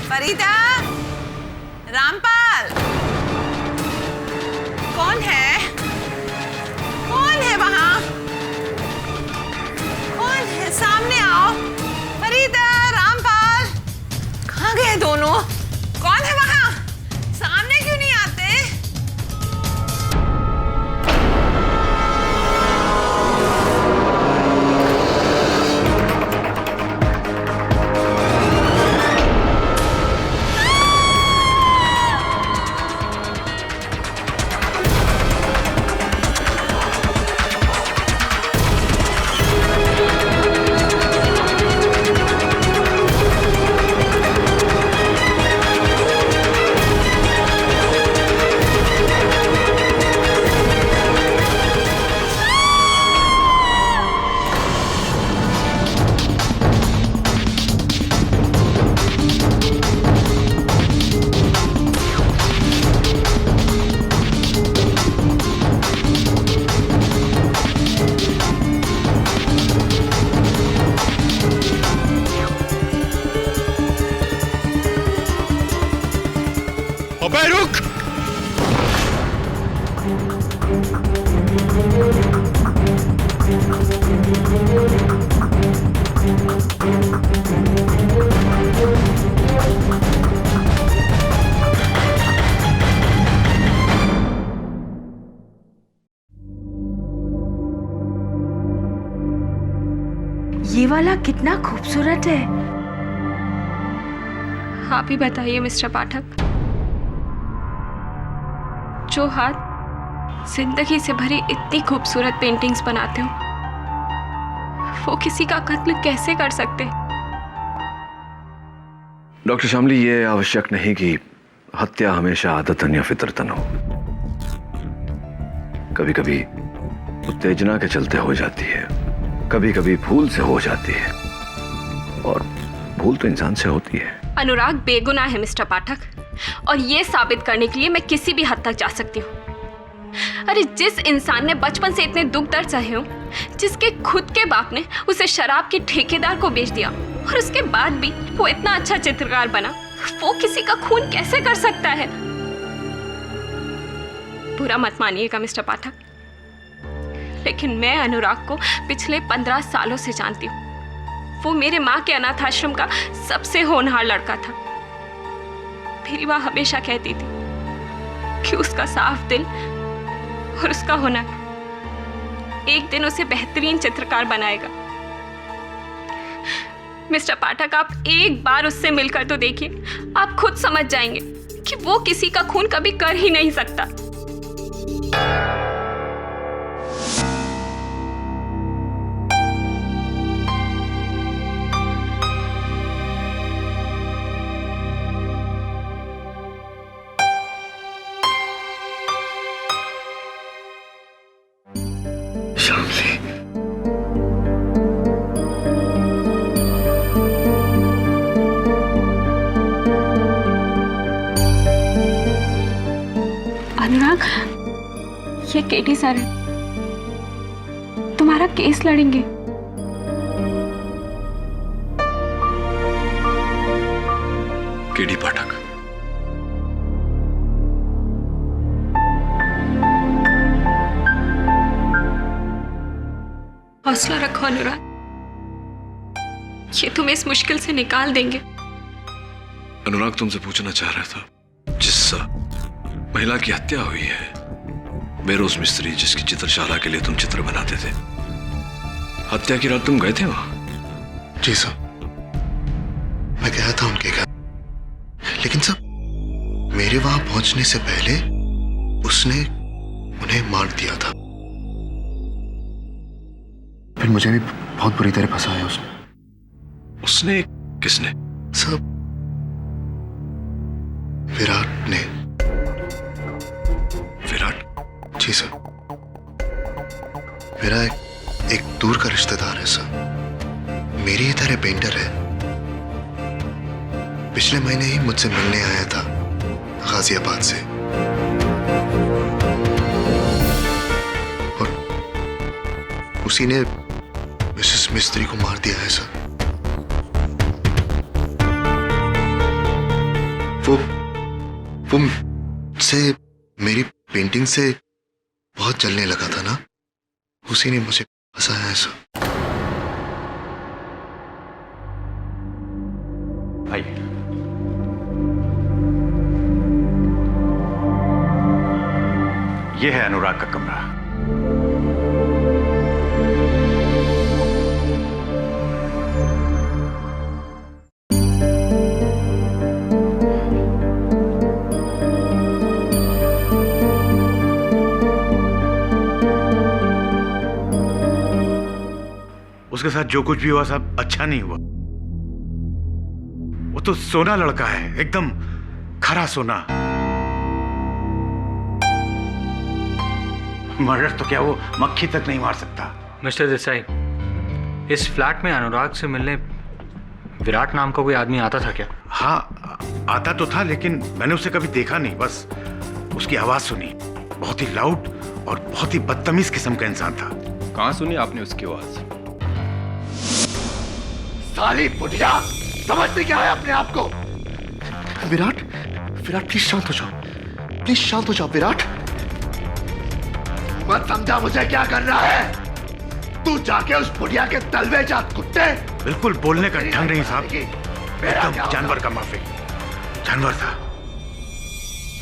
फरीदा, रामपाल, कौन है? कौन है वहां? कौन है? सामने आओ। फरीदा, रामपाल, कहाँ गए दोनों? कौन है वहां? सामने क्यों नहीं आते? अबे रुक! ये वाला कितना खूबसूरत है। आप ही बताइए मिस्टर पाठक, जो हाथ जिंदगी से भरी इतनी खूबसूरत पेंटिंग्स बनाते हो, वो किसी का कत्ल कैसे कर सकते? डॉक्टर शामली, ये आवश्यक नहीं कि हत्या हमेशा आदतन या फितरतन हो। कभी कभी उत्तेजना के चलते हो जाती है, कभी कभी भूल से हो जाती है, और भूल तो इंसान से होती है। अनुराग बेगुनाह है मिस्टर पाठक, और ये साबित करने के लिए मैं किसी भी हद तक जा सकती हूँ। अरे जिस इंसान ने बचपन से इतने दुख दर्द सहे हो, जिसके खुद के बाप ने उसे शराब के ठेकेदार को बेच दिया, और उसके बाद भी वो इतना अच्छा चित्रकार बना, वो किसी का खून कैसे कर सकता है? बुरा मत मानिएगा मिस्टर पाठक, लेकिन मैं अनुराग को पिछले 15 सालों से जानती हूँ। वो मेरे माँ के अनाथ आश्रम का सबसे होनहार लड़का था। मेरी माँ हमेशा कहती थी कि उसका साफ दिल और उसका हुनर एक दिन उसे बेहतरीन चित्रकार बनाएगा। मिस्टर पाठक, आप एक बार उससे मिलकर तो देखिए, आप खुद समझ जाएंगे कि वो किसी का खून कभी कर ही नहीं सकता। अनुराग, ये केटी सर है, तुम्हारा केस लड़ेंगे। केडी पाठक, हौसला रखो अनुराग, ये तुम्हें इस मुश्किल से निकाल देंगे। अनुराग तुमसे पूछना चाह रहा था, जिस महिला की हत्या हुई है, बेरोज मिस्त्री जिसकी चित्रशाला के लिए तुम चित्र बनाते थे, हत्या की रात तुम गए थे वहां? जी सर, मैं गया था उनके घर, लेकिन सर मेरे वहां पहुंचने से पहले उसने उन्हें मार दिया था। फिर मुझे भी बहुत बुरी तरह फंसाया उसने। उसने? किसने? सर, विराट ने। विराट? जी सर। मेरा एक दूर का रिश्तेदार है सर, मेरी ही तरह पेंटर है। पिछले महीने ही मुझसे मिलने आया था गाजियाबाद से, और उसी ने मिसेस मिस्त्री को मार दिया है सर। वो से मेरी पेंटिंग से बहुत जलने लगा था ना, उसी ने मुझे फंसाया है सर। आइए। ये है अनुराग का कमरा। उसके साथ जो कुछ भी हुआ सब अच्छा नहीं हुआ। वो तो सोना लड़का है, एकदम खरा सोना। मर्डर तो क्या वो मक्खी तक नहीं मार सकता। मिस्टर देसाई, इस फ्लैट में अनुराग से मिलने विराट नाम का कोई आदमी आता था क्या? हाँ, आता तो था, लेकिन मैंने उसे कभी देखा नहीं, बस उसकी आवाज सुनी। बहुत ही लाउड और बहुत ही बदतमीज किस्म का इंसान था। कहाँ सुनी आपने उसकी आवाज? साली बुढ़िया, समझते क्या है अपने आप को? विराट, विराट प्लीज शांत हो जाओ, प्लीज शांत हो जाओ विराट। मत समझा मुझे क्या करना है। तू जाके उस बुढ़िया के तलवे जात कुत्ते। बिल्कुल बोलने का ढंग नहीं साहब, एकदम जानवर का माफिक। जानवर था,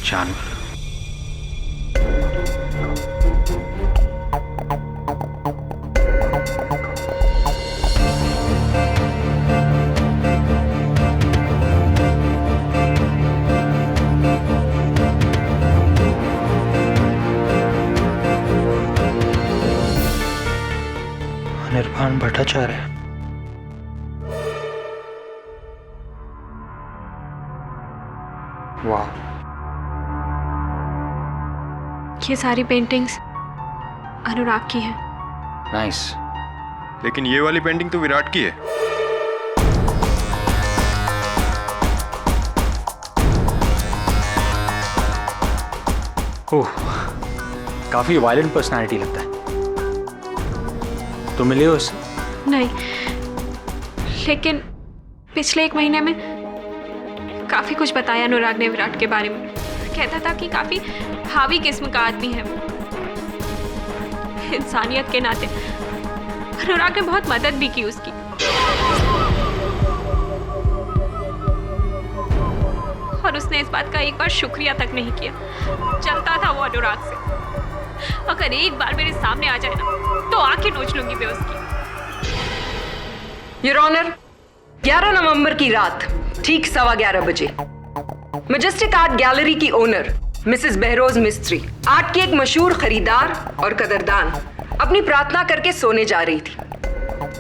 जानवर। निर्वाण भट्टाचार्य। वाह, ये सारी पेंटिंग्स अनुराग की हैं। नाइस। लेकिन ये वाली पेंटिंग तो विराट की है। ओह, काफी वायलेंट पर्सनालिटी लगता है। तो मिले हो उससे? नहीं, लेकिन पिछले 1 महीने में काफी कुछ बताया अनुराग ने विराट के बारे में। कहता था कि काफी हावी किस्म का आदमी है वो। इंसानियत के नाते अनुराग ने बहुत मदद भी की उसकी। और उसने इस बात का एक बार शुक्रिया तक नहीं किया। चलता था वो अनुराग से। अगर एक बार मेरे सामने आ जाए ना तो आंखें नोच लूंगी मैं उसकी। योर ऑनर, 11 नवंबर की रात ठीक 11:15 बजे मैजेस्टिक आर्ट गैलरी की ओनर मिसेस बहरोज मिस्त्री, आर्ट की एक मशहूर खरीदार और कदरदान, अपनी प्रार्थना करके सोने जा रही थी,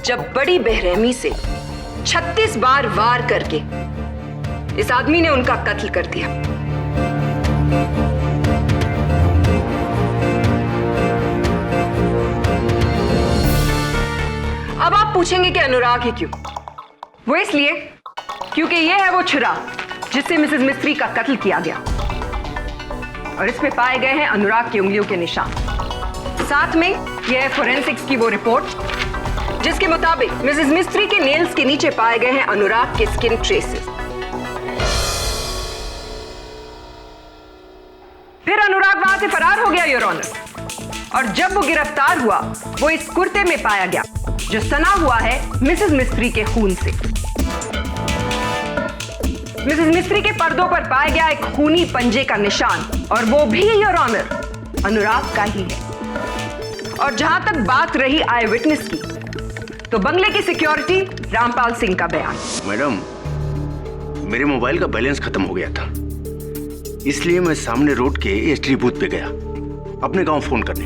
जब बड़ी बेरहमी से 36 बार वार करके इस आदमी ने उनका कत्ल कर दिया। अब आप पूछेंगे कि अनुराग ही क्यों? वो इसलिए क्योंकि ये है वो छुरा जिससे मिसेस मिस्त्री का कत्ल किया गया, और इसमें पाए गए हैं अनुराग की उंगलियों के निशान। साथ में यह है फोरेंसिक्स की वो रिपोर्ट जिसके मुताबिक मिसेस मिस्त्री के नेल्स के नीचे पाए गए हैं अनुराग के स्किन ट्रेसेस। फिर अनुराग वहां से फरार हो गया योर ऑनर, और जब वो गिरफ्तार हुआ वो इस कुर्ते में पाया गया जो सना हुआ है मिसेस मिस्त्री के खून से। मिसेस मिस्त्री के पर्दों पर पाया गया एक खूनी पंजे का निशान, और वो भी योर ऑनर अनुराग का ही है। और जहां तक बात रही आई विटनेस की, तो बंगले की सिक्योरिटी रामपाल सिंह का बयान। मैडम, मेरे मोबाइल का बैलेंस खत्म हो गया था, इसलिए मैं सामने रोड के एसटीडी बूथ पे गया अपने गांव फोन करने।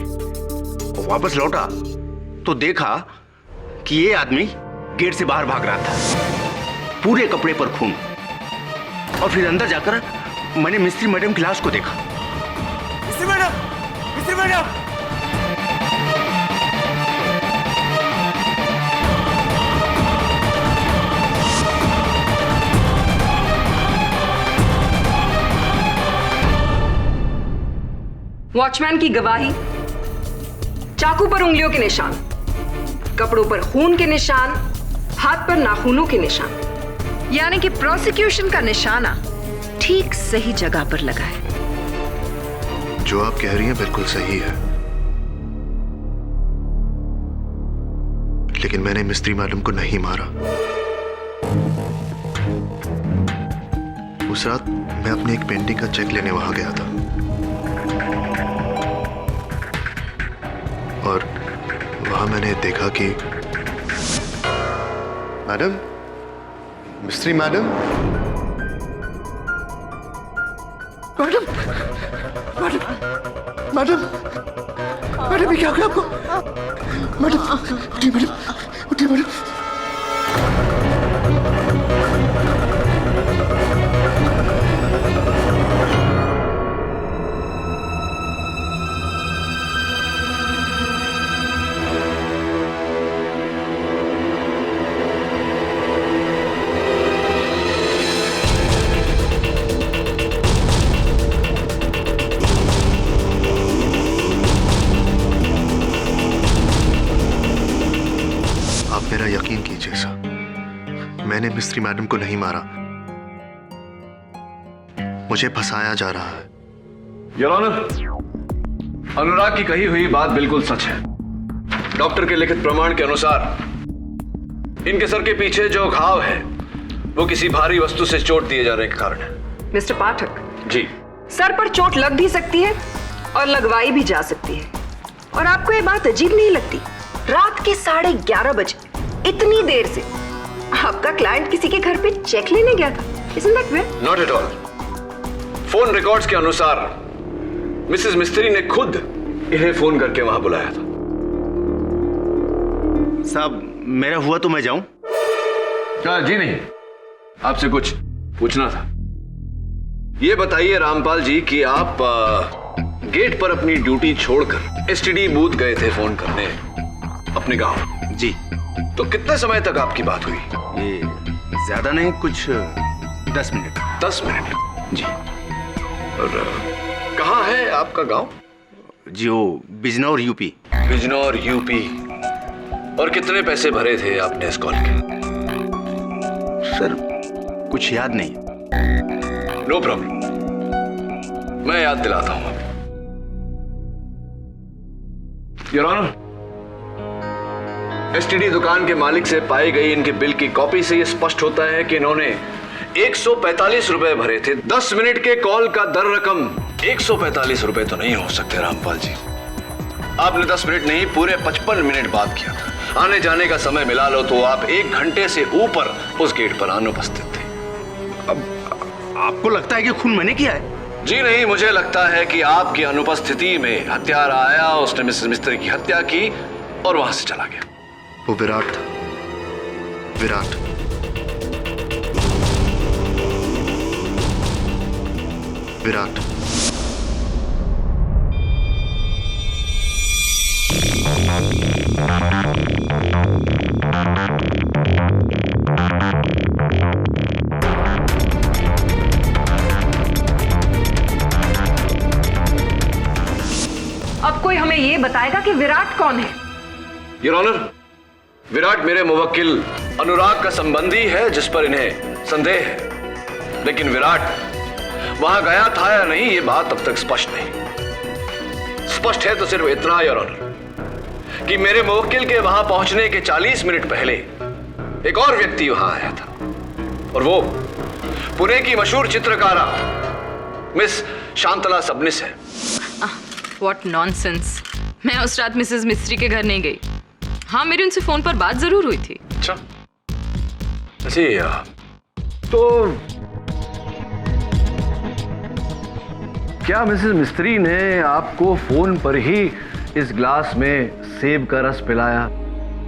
वापस लौटा तो देखा कि ये आदमी गेट से बाहर भाग रहा था, पूरे कपड़े पर खून। और फिर अंदर जाकर मैंने मिस्त्री मैडम की लाश को देखा। मिस्त्री मैडम, मिस्त्री मैडम! वॉचमैन की गवाही, चाकू पर उंगलियों के निशान, कपड़ों पर खून के निशान, हाथ पर नाखूनों के निशान, यानी कि प्रोसिक्यूशन का निशाना ठीक सही जगह पर लगा है। जो आप कह रही हैं बिल्कुल सही है, लेकिन मैंने मिस्त्री मैडम को नहीं मारा। उस रात मैं अपनी एक पेंटिंग का चेक लेने वहां गया था और वहां मैंने देखा कि मैडम, मिस्त्री madam, madam, madam, madam, madam, ये क्या हो गया आपको? मैडम, उठिए मैडम, उठिए मैडम। मेरा यकीन कीजिए सर, मैंने मिस्त्री मैडम को नहीं मारा, मुझे फंसाया जा रहा है। योर ऑनर, अनुराग की कही हुई बात बिल्कुल सच है। डॉक्टर के लिखित प्रमाण के अनुसार इनके सर के पीछे जो घाव है वो किसी भारी वस्तु से चोट दिए जाने के कारण है। मिस्टर पाठक जी, सर पर चोट लग भी सकती है और लगवाई भी जा सकती है, और आपको ये बात अजीब नहीं लगती? रात के 11:30 बजे इतनी देर से आपका क्लाइंट किसी के घर पे चेक लेने गया था। Isn't that weird? Not at all. Phone records के अनुसार मिसेस मिस्त्री ने खुद इन्हें फोन करके वहां बुलाया था। साहब, मेरा हुआ तो मैं जाऊं? जी नहीं, आपसे कुछ पूछना था। ये बताइए रामपाल जी कि आप गेट पर अपनी ड्यूटी छोड़कर एसटीडी बूथ गए थे फोन करने अपने गांव। जी। तो कितने समय तक आपकी बात हुई? ये ज्यादा नहीं, कुछ 10 मिनट। 10 मिनट? जी। और कहाँ है आपका गांव? जी, वो बिजनौर यूपी। बिजनौर यूपी। और कितने पैसे भरे थे आपने इस कॉल के? सर, कुछ याद नहीं। नो प्रॉब्लम, मैं याद दिलाता हूं। योर ऑनर, एसटीडी दुकान के मालिक से पाई गई इनके बिल की कॉपी से यह स्पष्ट होता है कि इन्होंने 145 रुपए भरे थे। 10 मिनट के कॉल का दर रकम 145 रुपए तो नहीं हो सकते रामपाल जी। आपने 10 मिनट नहीं, पूरे 55 मिनट बात किया था। आने जाने का समय मिला लो तो आप 1 घंटे से ऊपर उस गेट पर अनुपस्थित थे। अब आपको लगता है कि खून मैंने किया है? जी नहीं, मुझे लगता है कि आपकी अनुपस्थिति में हत्यारा आया, उसने मिसेस मिस्त्री की हत्या की और वहां से चला गया। वो विराट था, विराट। विराट। अब कोई हमें ये बताएगा कि विराट कौन है? योर ऑनर, विराट मेरे मुवक्किल अनुराग का संबंधी है जिस पर इन्हें संदेह है, लेकिन विराट वहां गया था या नहीं ये बात अब तक स्पष्ट नहीं। स्पष्ट है तो सिर्फ इतना योर ऑनर कि मेरे मुवक्किल के वहां पहुंचने के 40 मिनट पहले एक और व्यक्ति वहां आया था, और वो पुणे की मशहूर चित्रकारा मिस शांतला सबनिस है। What nonsense. मैं उस रात मिसेस मिस्त्री के घर नहीं गई। हाँ, मेरी उनसे फोन पर बात जरूर हुई थी। अच्छा, तो क्या मिसेस मिस्त्री ने आपको फोन पर ही इस ग्लास में सेब का रस पिलाया?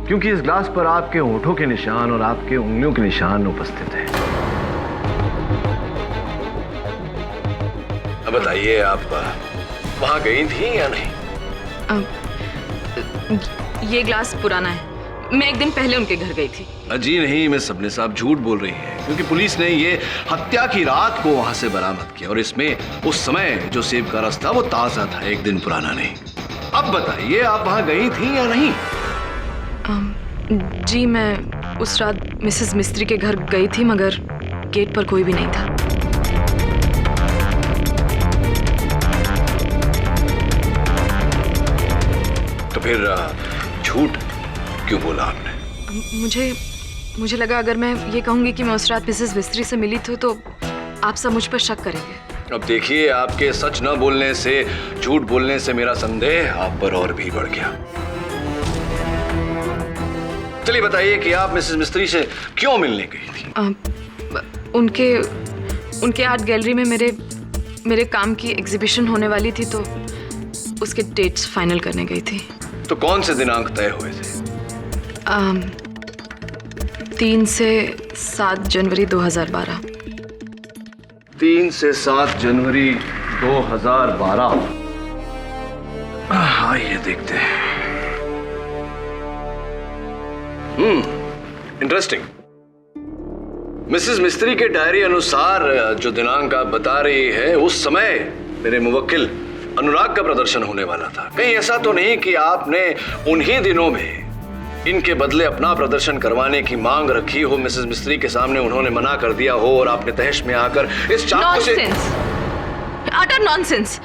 क्योंकि इस ग्लास पर आपके होठों के निशान और आपके उंगलियों के निशान उपस्थित हैं। अब बताइए, आप वहां गई थी या नहीं? ये ग्लास पुराना है, मैं एक दिन पहले उनके घर गई थी। जी नहीं, मैं सबने साहब झूठ बोल रही हैं, क्योंकि पुलिस ने ये हत्या की रात को वहां से बरामद किया और इसमें उस समय जो सेब का रस था वो ताजा था, एक दिन पुराना नहीं। अब बताइए, आप वहां गई थी या नहीं? जी मैं उस रात मिसेस मिस्त्री के घर गई थी, मगर गेट पर कोई भी नहीं था। तो फिर झूठ क्यों बोला आपने? मुझे लगा अगर मैं ये कहूंगी कि मैं उस रात मिसेस मिस्त्री से मिली थी तो आप सब मुझ पर शक करेंगे। अब देखिए, आपके सच न बोलने से, झूठ बोलने से मेरा संदेह आप पर और भी बढ़ गया। चलिए बताइए कि आप मिसेस मिस्त्री से क्यों मिलने गई थी? उनके आर्ट गैलरी में मेरे काम की एग्जीबिशन होने वाली थी, तो उसके डेट्स फाइनल करने गई थी। तो कौन से दिनांक तय हुए थे? 3 से 7 जनवरी 2012। 3 से 7 जनवरी 2012। आइए देखते हैं। इंटरेस्टिंग। मिसेस मिस्त्री के डायरी अनुसार जो दिनांक आप बता रही है, उस समय मेरे मुवक्किल अनुराग का प्रदर्शन होने वाला था। कहीं ऐसा तो नहीं कि आपने उन्हीं दिनों में इनके बदले अपना प्रदर्शन करवाने की मांग रखी हो, मिसेस मिस्त्री के सामने उन्होंने मना कर दिया हो और आपने तहश में आकर इस चाकू से... अटर नॉनसेंस।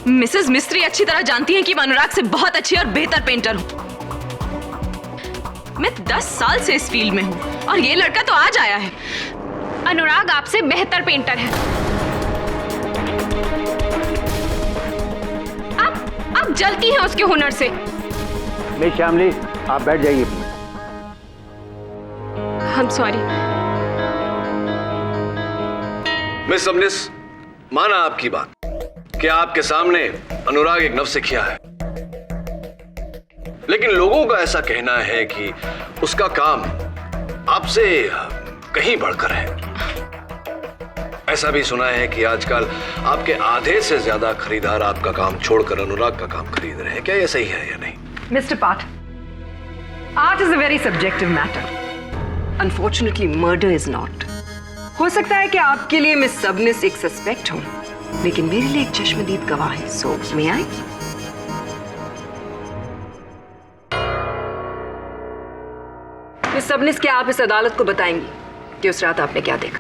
मिसेस मिस्त्री अच्छी तरह जानती हैं कि मैं अनुराग से बहुत अच्छी और बेहतर पेंटर हूं। मैं 10 साल से इस फील्ड में हूं और ये लड़का तो आज आया है। अनुराग आपसे बेहतर पेंटर है। आप जलती हैं उसके हुनर से। मिस श्यामली, आप बैठ जाइए। I'm sorry। मिस सबनिस, माना आपकी बात कि आपके सामने अनुराग एक नवसिखिया है, लेकिन लोगों का ऐसा कहना है कि उसका काम आपसे कहीं बढ़कर है। ऐसा भी सुना है कि आजकल आपके आधे से ज्यादा खरीदार आपका काम छोड़कर अनुराग का काम खरीद रहे हैं। क्या ये सही है या नहीं? मिस्टर पाठ, art is a very subjective matter. Unfortunately murder is not. हो सकता है कि आपके लिए मिस सबनिस एक सस्पेक्ट हो, लेकिन मेरे लिए एक चश्मदीद गवाह है। सो मे आई? मिस सबनिस, क्या आप इस अदालत को बताएंगी कि उस रात आपने क्या देखा?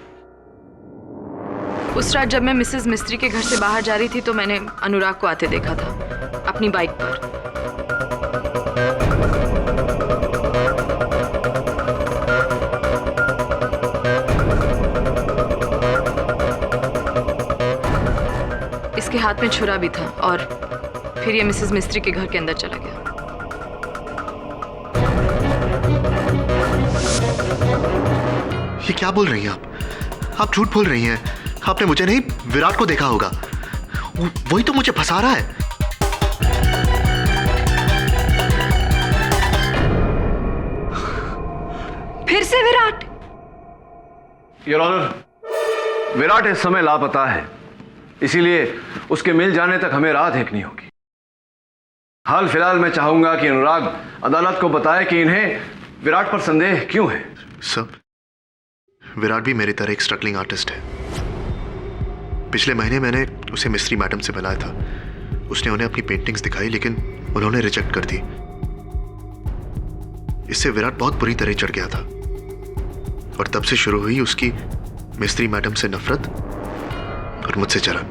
उस रात जब मैं मिसेस मिस्त्री के घर से बाहर जा रही थी तो मैंने अनुराग को आते देखा था अपनी बाइक पर। इसके हाथ में छुरा भी था और फिर ये मिसेस मिस्त्री के घर के अंदर चला गया। ये क्या बोल रही हैं आप झूठ बोल रही हैं। आपने मुझे नहीं, विराट को देखा होगा। वही तो मुझे फंसा रहा है। फिर से विराट? योर ऑनर, विराट इस समय लापता है, इसीलिए उसके मिल जाने तक हमें राह देखनी होगी। हाल फिलहाल मैं चाहूंगा कि अनुराग अदालत को बताए कि इन्हें विराट पर संदेह क्यों है। सर, विराट भी मेरी तरह एक स्ट्रगलिंग आर्टिस्ट है। पिछले महीने मैंने उसे मिस्त्री मैडम से मिलाया था। उसने उन्हें अपनी पेंटिंग्स दिखाई, लेकिन उन्होंने रिजेक्ट कर दी। इससे विराट बहुत बुरी तरह चढ़ गया था और तब से शुरू हुई उसकी मिस्त्री मैडम से नफरत और मुझसे जलन।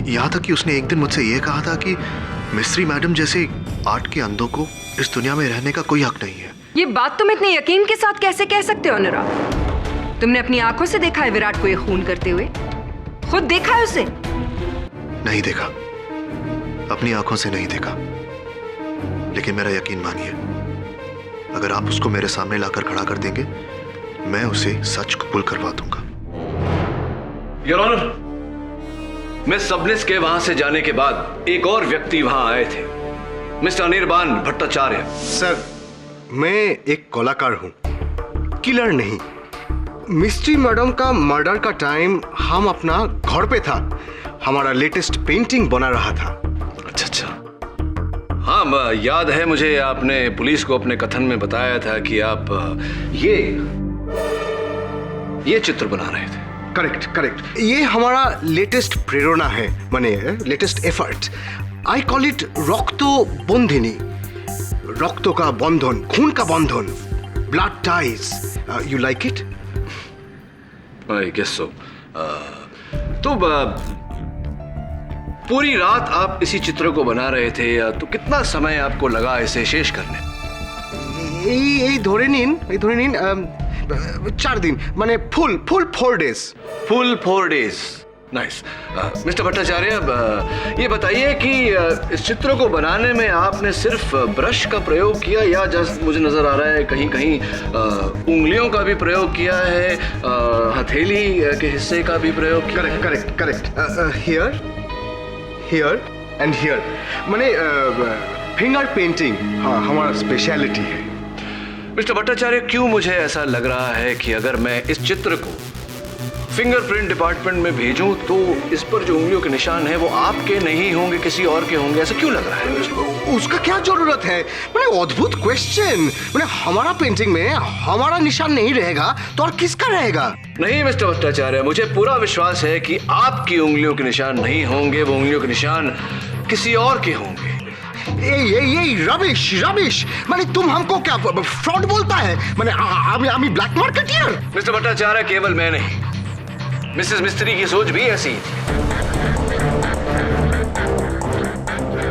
यहां तक कि उसने एक दिन मुझसे यह कहा था कि मिस्त्री मैडम जैसे आर्ट के अंधों को इस दुनिया में रहने का कोई हक नहीं है। ये बात तुम इतने यकीन के साथ कैसे कह सकते हो अनुराग? तुमने अपनी आंखों से देखा है विराट को ये खून करते हुए? खुद देखा है उसे? नहीं देखा, अपनी आंखों से नहीं देखा, लेकिन मेरा यकीन मानिए, अगर आप उसको मेरे सामने लाकर खड़ा कर देंगे, मैं उसे सच कबूल करवा दूंगा। योर ऑनर, मिस सबनिस के वहां से जाने के बाद एक और व्यक्ति वहां आए थे, मिस्टर अनिर्बान भट्टाचार्य। सर, मैं एक कलाकार हूं, किलर नहीं। मिस्ट्री मैडम का मर्डर का टाइम हम अपना घर पे था, हमारा लेटेस्ट पेंटिंग बना रहा था। अच्छा अच्छा, हाँ याद है मुझे, आपने पुलिस को अपने कथन में बताया था कि आप ये चित्र बना रहे थे। करेक्ट करेक्ट, ये हमारा लेटेस्ट प्रेरणा है, माने latest effort. I call it Rakto Bandhini, रक्तों का बंधन, खून का बंधन, blood ties. You like it? I guess so. तो पूरी रात आप इसी चित्र को बना रहे थे, तो कितना समय आपको लगा इसे शेष करने? এই ধরে নিন 4 दिन, माने full 4 days. Full 4 days, nice. Mister Bhattacharya, ये बताइए कि इस चित्र को बनाने में आपने सिर्फ ब्रश का प्रयोग किया या जस्ट मुझे नजर आ रहा है कहीं कहीं उंगलियों का भी प्रयोग किया है, हथेली के हिस्से का भी प्रयोग किया? Correct correct, here and here, माने फिंगर पेंटिंग हमारा स्पेशलिटी है। मिस्टर भट्टाचार्य, क्यों मुझे ऐसा लग रहा है कि अगर मैं इस चित्र को फिंगरप्रिंट डिपार्टमेंट में भेजूं तो इस पर जो उंगलियों के निशान हैं वो आपके नहीं होंगे, किसी और के होंगे? ऐसा क्यों लग रहा है? उसका क्या जरूरत है? मैंने अद्भुत क्वेश्चन। मैंने हमारा पेंटिंग में हमारा निशान नहीं रहेगा तो और किसका रहेगा? नहीं मिस्टर भट्टाचार्य, मुझे पूरा विश्वास है कि आपकी उंगलियों के निशान नहीं होंगे, वो उंगलियों के निशान किसी और के होंगे। ये रबिश, माने तुम हमको क्या फ्रॉड बोलता है? माने आमी ब्लैक मार्केटियर? मिस्टर भट्टाचार्य, केवल मैं नहीं, मिसेस मिस्त्री की सोच भी ऐसी ही थी,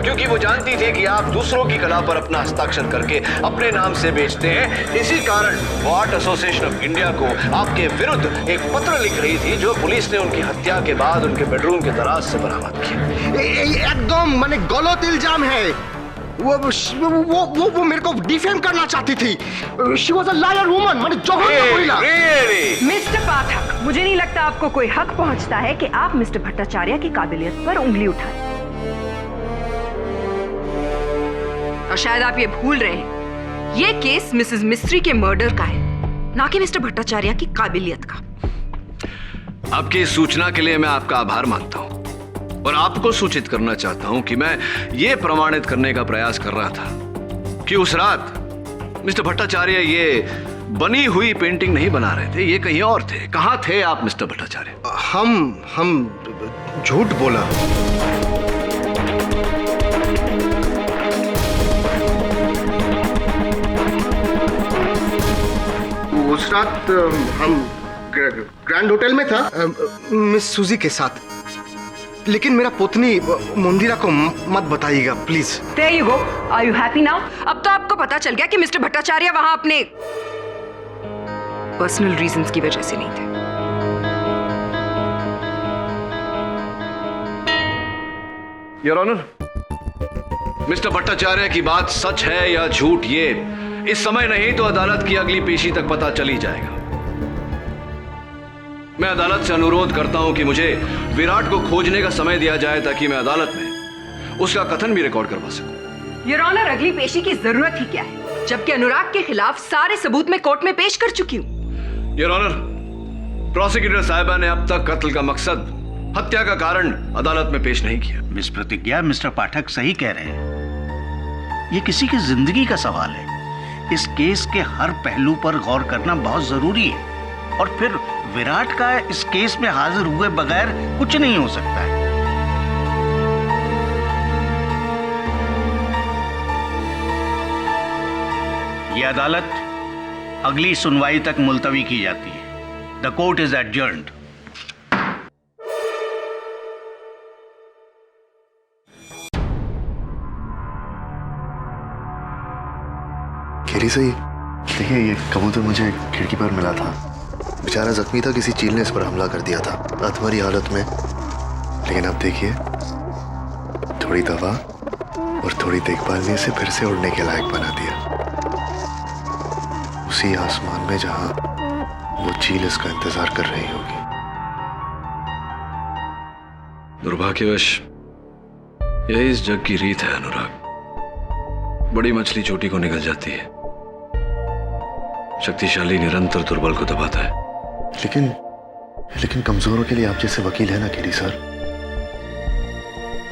क्योंकि वो जानती थी कि आप दूसरों की कला पर अपना हस्ताक्षर करके अपने नाम से बेचते हैं। इसी कारण वो आर्ट एसोसिएशन ऑफ इंडिया को आपके विरुद्ध एक पत्र लिख रही थी, जो पुलिस ने उनकी हत्या के बाद उनके बेडरूम के दराज से बरामद किया। एकदम माने गलत इल्जाम है। वो मेरे को डिफेम करना चाहती थी। She was a liar woman, माने जघन्य महिला। मिस्टर पाठक, मुझे नहीं लगता आपको कोई हक पहुंचता है कि आप मिस्टर भट्टाचार्य की काबिलियत पर उंगली उठाएं। और शायद आप ये भूल रहे हैं, ये केस मिसेस मिस्त्री के मर्डर का है, ना कि मिस्टर भट्टाचार्य की काबिलियत का। आपकी इस सूचना के लिए मैं आपका आभार मानता हूं और आपको सूचित करना चाहता हूं कि मैं ये प्रमाणित करने का प्रयास कर रहा था कि उस रात मिस्टर भट्टाचार्य ये बनी हुई पेंटिंग नहीं बना रहे थे, ये कहीं और थे। कहां थे आप मिस्टर भट्टाचार्य? हम झूठ बोला। उस रात हम ग्रैंड होटल में था मिस सूजी के साथ, लेकिन मेरा पत्नी मंदिरा को मत बताइएगा please. There you go. Are you happy now? अब तो आपको पता चल गया कि मिस्टर भट्टाचार्य वहां अपने पर्सनल रीजंस की वजह से नहीं थे। योर ऑनर, मिस्टर भट्टाचार्य की बात सच है या झूठ, ये इस समय नहीं तो अदालत की अगली पेशी तक पता चल ही जाएगा। मैं अदालत से अनुरोध करता हूं कि मुझे विराट को खोजने का समय दिया जाए ताकि मैं अदालत में उसका कथन भी रिकॉर्ड करवा सकूं। योर ऑनर, अगली पेशी की जरूरत ही क्या है, जबकि अनुराग के खिलाफ सारे सबूत मैं कोर्ट में पेश कर चुकी हूं। योर ऑनर, प्रोसिक्यूटर साहिबा ने अब तक कत्ल का मकसद, हत्या का कारण अदालत में पेश नहीं किया। मिस प्रतिज्ञा, मिस्टर पाठक सही कह रहे हैं, ये किसी की जिंदगी का सवाल है। इस केस के हर पहलू पर गौर करना बहुत जरूरी है, और फिर विराट का इस केस में हाजिर हुए बगैर कुछ नहीं हो सकता है। यह अदालत अगली सुनवाई तक मुलतवी की जाती है। The court is adjourned. खेरी सही, देखिए ये कबूतर मुझे खिड़की पर मिला था, बेचारा जख्मी था, किसी चील ने इस पर हमला कर दिया था अधमरी हालत में। लेकिन अब देखिए, थोड़ी दवा और थोड़ी देखभाल ने इसे फिर से उड़ने के लायक बना दिया, उसी आसमान में जहां वो चील इसका इंतजार कर रही होगी। दुर्भाग्यवश यही इस जग की रीत है अनुराग। बड़ी मछली छोटी को निगल जाती है, शक्तिशाली निरंतर दुर्बल को दबाता है। लेकिन कमजोरों के लिए आप जैसे वकील है ना केडी सर,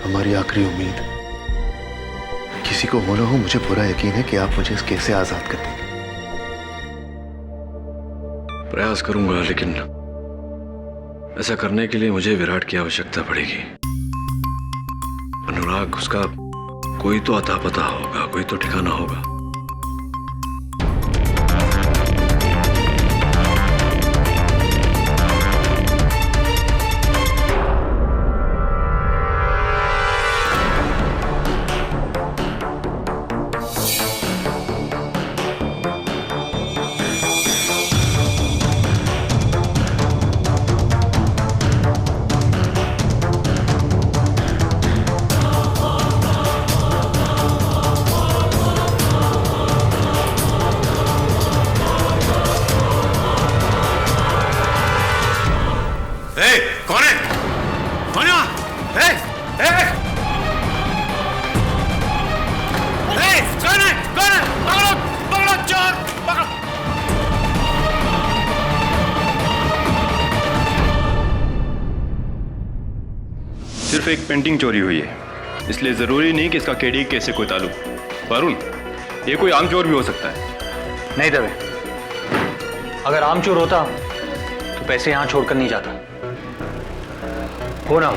हमारी आखिरी उम्मीद। किसी को हो ना हो, मुझे पूरा यकीन है कि आप मुझे इस केस से आजाद कर देंगे। प्रयास करूंगा, लेकिन ऐसा करने के लिए मुझे विराट की आवश्यकता पड़ेगी। अनुराग, उसका कोई तो अता पता होगा, कोई तो ठिकाना होगा। कौन है? कौन है वहाँ? कौन है? कौन है? पकड़ो, पकड़ो चोर, पकड़ो। सिर्फ एक पेंटिंग चोरी हुई है, इसलिए जरूरी नहीं कि इसका केडी केस से कोई ताल्लुक। वरुण, ये कोई आम चोर भी हो सकता है। नहीं दवे, अगर आम चोर होता तो पैसे यहां छोड़कर नहीं जाता। हो ना हो,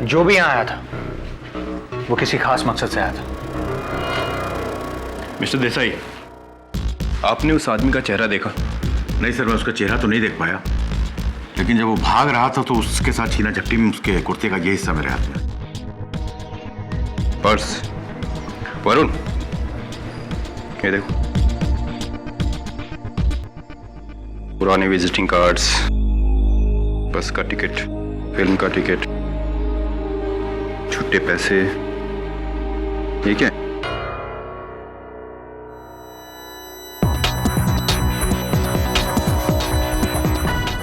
जो भी यहां आया था वो किसी खास मकसद से आया था। मिस्टर देसाई, आपने उस आदमी का चेहरा देखा? नहीं सर, मैं उसका चेहरा तो नहीं देख पाया, लेकिन जब वो भाग रहा था तो उसके साथ छीना झपटी में उसके कुर्ते का ये हिस्सा मेरे हाथ में। पर्स। वरुण, ये देखो, पुराने विजिटिंग कार्ड्स, बस का टिकट, फिल्म का टिकट, छुट्टे पैसे, ये क्या है?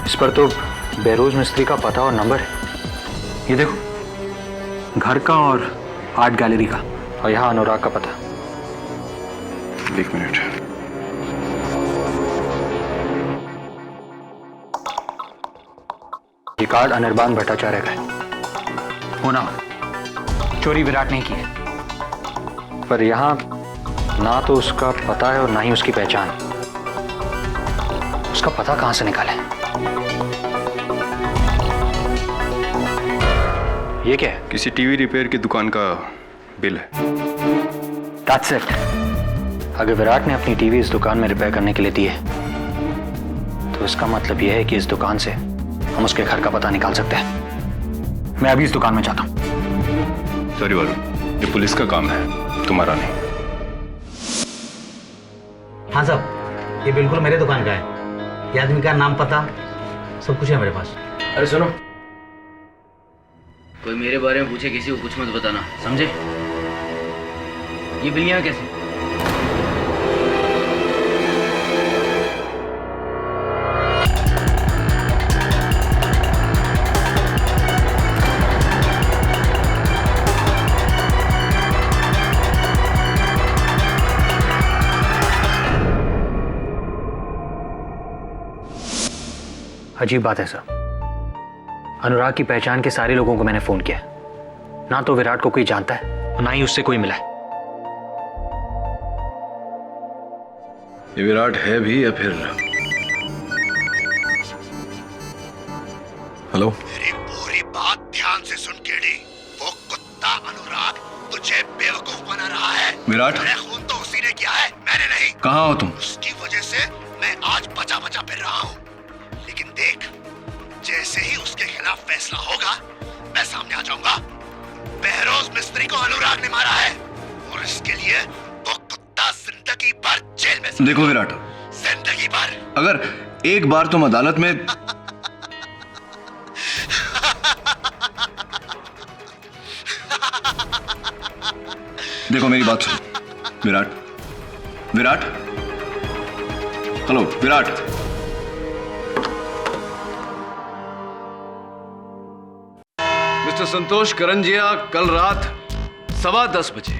इस पर तो बहरोज मिस्त्री का पता और नंबर है। ये देखो, घर का और आर्ट गैलरी का, और यहाँ अनुराग का पता। एक मिनट। ये कार्ड अनिर्बान भट्टाचार्य का है। होना, चोरी विराट नहीं की है, पर यहाँ ना तो उसका पता है और ना ही उसकी पहचान। उसका पता कहां से निकाले? ये क्या है? किसी टीवी रिपेयर की दुकान का बिल है। That's it. अगर विराट ने अपनी टीवी इस दुकान में रिपेयर करने के लिए दी है, तो इसका मतलब यह है कि इस दुकान से हम उसके घर का पता निकाल सकते हैं। मैं अभी इस दुकान में जाता हूं। सॉरी वरुण, ये पुलिस का काम है, तुम्हारा नहीं। हाँ साहब, ये बिल्कुल मेरे दुकान का है। ये आदमी का नाम, पता, सब कुछ है मेरे पास। अरे सुनो, कोई मेरे बारे में पूछे किसी को कुछ मत बताना, समझे? ये बिल यहाँ कैसे? अजीब बात है सर, अनुराग की पहचान के सारे लोगों को मैंने फोन किया, ना तो विराट को कोई जानता है और ना ही उससे कोई मिला है। ये विराट है भी या फिर? हेलो, मेरी पूरी बात ध्यान से सुन केडी। वो कुत्ता अनुराग तुझे बेवकूफ बना रहा है। विराट, खून तो उसी ने किया है, मैंने नहीं। कहाँ हो तुम? उसकी वजह से मैं आज बचा बचा फिर रहा हूँ। लेकिन देख, जैसे ही उसके खिलाफ फैसला होगा, मैं सामने आ जाऊंगा। बहरोज मिस्त्री को अनुराग ने मारा है और इसके लिए वो कुत्ता जिंदगी भर जेल में। देखो विराट, जिंदगी भर। अगर एक बार तुम अदालत में देखो, मेरी बात सुनो विराट। विराट, हेलो विराट। मिस्टर संतोष करंजिया, कल रात 10:15 बजे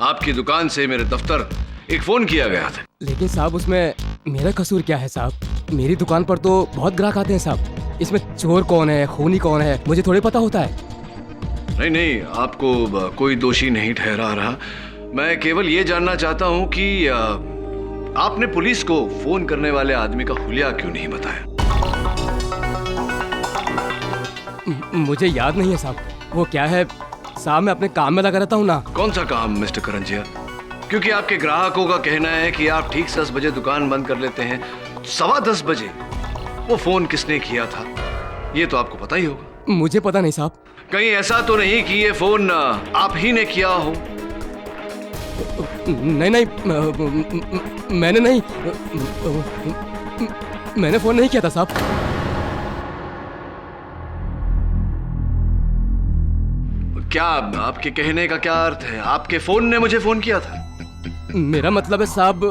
आपकी दुकान से मेरे दफ्तर एक फोन किया गया था। लेकिन साहब, उसमें मेरा कसूर क्या है साहब? मेरी दुकान पर तो बहुत ग्राहक आते हैं साहब। इसमें चोर कौन है, खूनी कौन है, मुझे थोड़ी पता होता है। नहीं नहीं, आपको कोई दोषी नहीं ठहरा रहा। मैं केवल ये जानना चाहता हूँ कि आपने पुलिस को फोन करने वाले आदमी का हुलिया क्यों नहीं बताया? मुझे याद नहीं है साहब। वो क्या है साहब, मैं अपने काम में लगा रहता हूँ ना। कौन सा काम मिस्टर करंजिया? क्योंकि आपके ग्राहकों का कहना है कि आप ठीक 10 बजे दुकान बंद कर लेते हैं। 10:15 बजे वो फोन किसने किया था ये तो आपको पता ही होगा। मुझे पता नहीं साहब। कहीं ऐसा तो नहीं कि ये फोन आप ही ने किया हो? नहीं नहीं, मैंने नहीं, मैंने फोन नहीं किया था साहब। क्या आपके कहने का क्या अर्थ है? आपके फोन ने मुझे फोन किया था? मेरा मतलब है साहब,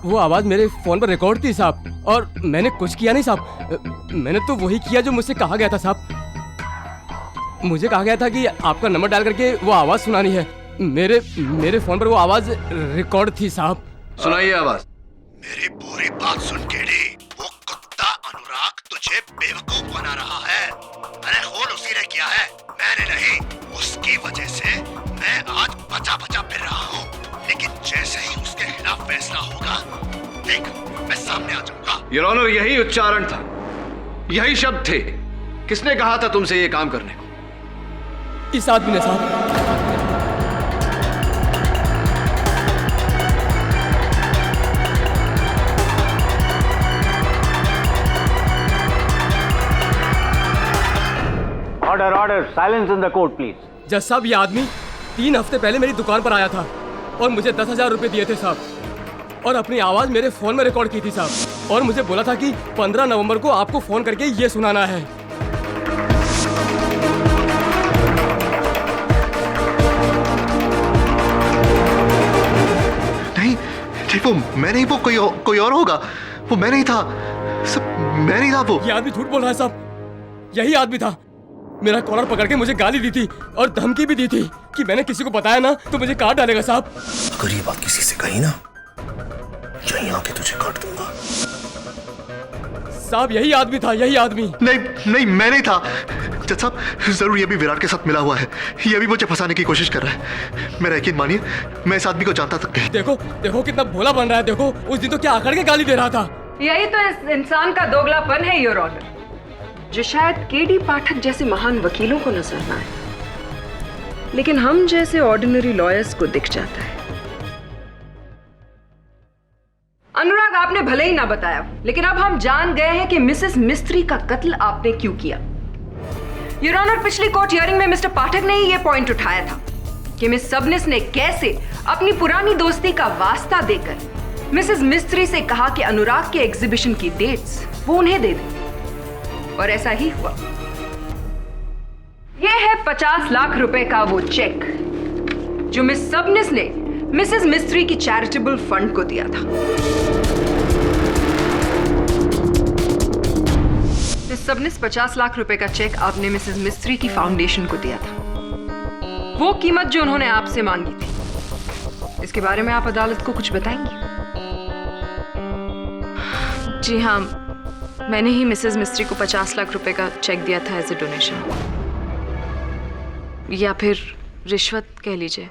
वो आवाज मेरे फोन पर रिकॉर्ड थी साहब, और मैंने कुछ किया नहीं साहब। मैंने तो वही किया जो मुझसे कहा गया था साहब। मुझे कहा गया था कि आपका नंबर डाल करके वो आवाज सुनानी है। मेरे फोन पर वो आवाज रिकॉर्ड थी साहब। सुनाइए आवाज। मेरी पूरी बात सुन केडी। वो कुत्ता अनुराग तुझे बेवकूफ बना रहा है। अरे खून उसी ने किया है, मैंने नहीं। उसकी वजह से मैं आज बचा बचा फिर रहा हूँ। लेकिन जैसे ही उसके खिलाफ फैसला होगा, देख मैं सामने आ जाऊंगा। योर ऑनर, यही उच्चारण था, यही शब्द थे। किसने कहा था तुमसे ये काम करने को? इस आदमी ने साहब। Order order, silence in the court please. जज साहब, ये आदमी 3 हफ्ते पहले मेरी दुकान पर आया था और मुझे 10,000 रुपए दिए थे साहब, और अपनी आवाज मेरे फोन में रिकॉर्ड की थी साहब, और मुझे बोला था कि 15 नवंबर को आपको फोन करके ये सुनाना है। नहीं नहीं, वो मैं नहीं, वो कोई और होगा। वो मैं नहीं था, सब मैं नहीं था। वो ये आदमी झूठ बोल रहा है साहब। यही आदमी था। मेरा कॉलर पकड़ के मुझे गाली दी थी और धमकी भी दी थी कि मैंने किसी को बताया ना तो मुझे काट डालेगा साहब। अगर ये बात किसी से कही ना, यहीं आके तुझे काट दूंगा। साहब, यही आदमी था, यही आदमी। नहीं नहीं, मैं नहीं था। जज साहब, जरूर ये भी विराट के साथ मिला हुआ है। ये भी मुझे फंसाने की कोशिश कर रहा है। मेरा यकीन मानिए, मैं इस आदमी को जानता तक नहीं। देखो देखो कितना भोला बन रहा है। देखो उस दिन तो क्या आकड़ के गाली दे रहा था। यही तो इस इंसान का दोगलापन है योर ऑनर, जो शायद केडी पाठक जैसे महान वकीलों को नजर ना आए, लेकिन हम जैसे ऑर्डिनरी लॉयर्स को दिख जाता है। अनुराग, आपने भले ही ना बताया, लेकिन अब हम जान गए हैं कि मिसेस मिस्त्री का कत्ल आपने क्यों किया। योर ऑनर, पिछली कोर्ट हियरिंग में मिस्टर पाठक ने ही यह पॉइंट उठाया था कि मिस सबनिस ने कैसे अपनी पुरानी दोस्ती का वास्ता देकर मिसेस मिस्त्री से कहा कि अनुराग के एग्जीबिशन की डेट्स वो उन्हें दे दे, और ऐसा ही हुआ। यह है 50 लाख रुपए का वो चेक जो मिस सबनिस ने मिसेस मिस्त्री की चैरिटेबल फंड को दिया था। मिस सबनिस 50 लाख रुपए का चेक आपने मिसेस मिस्त्री की फाउंडेशन को दिया था। वो कीमत जो उन्होंने आपसे मांगी थी, इसके बारे में आप अदालत को कुछ बताएंगी? जी हाँ, मैंने ही मिसेस मिस्त्री को 50 लाख रुपए का चेक दिया था एज ए डोनेशन, या फिर रिश्वत कह लीजिए,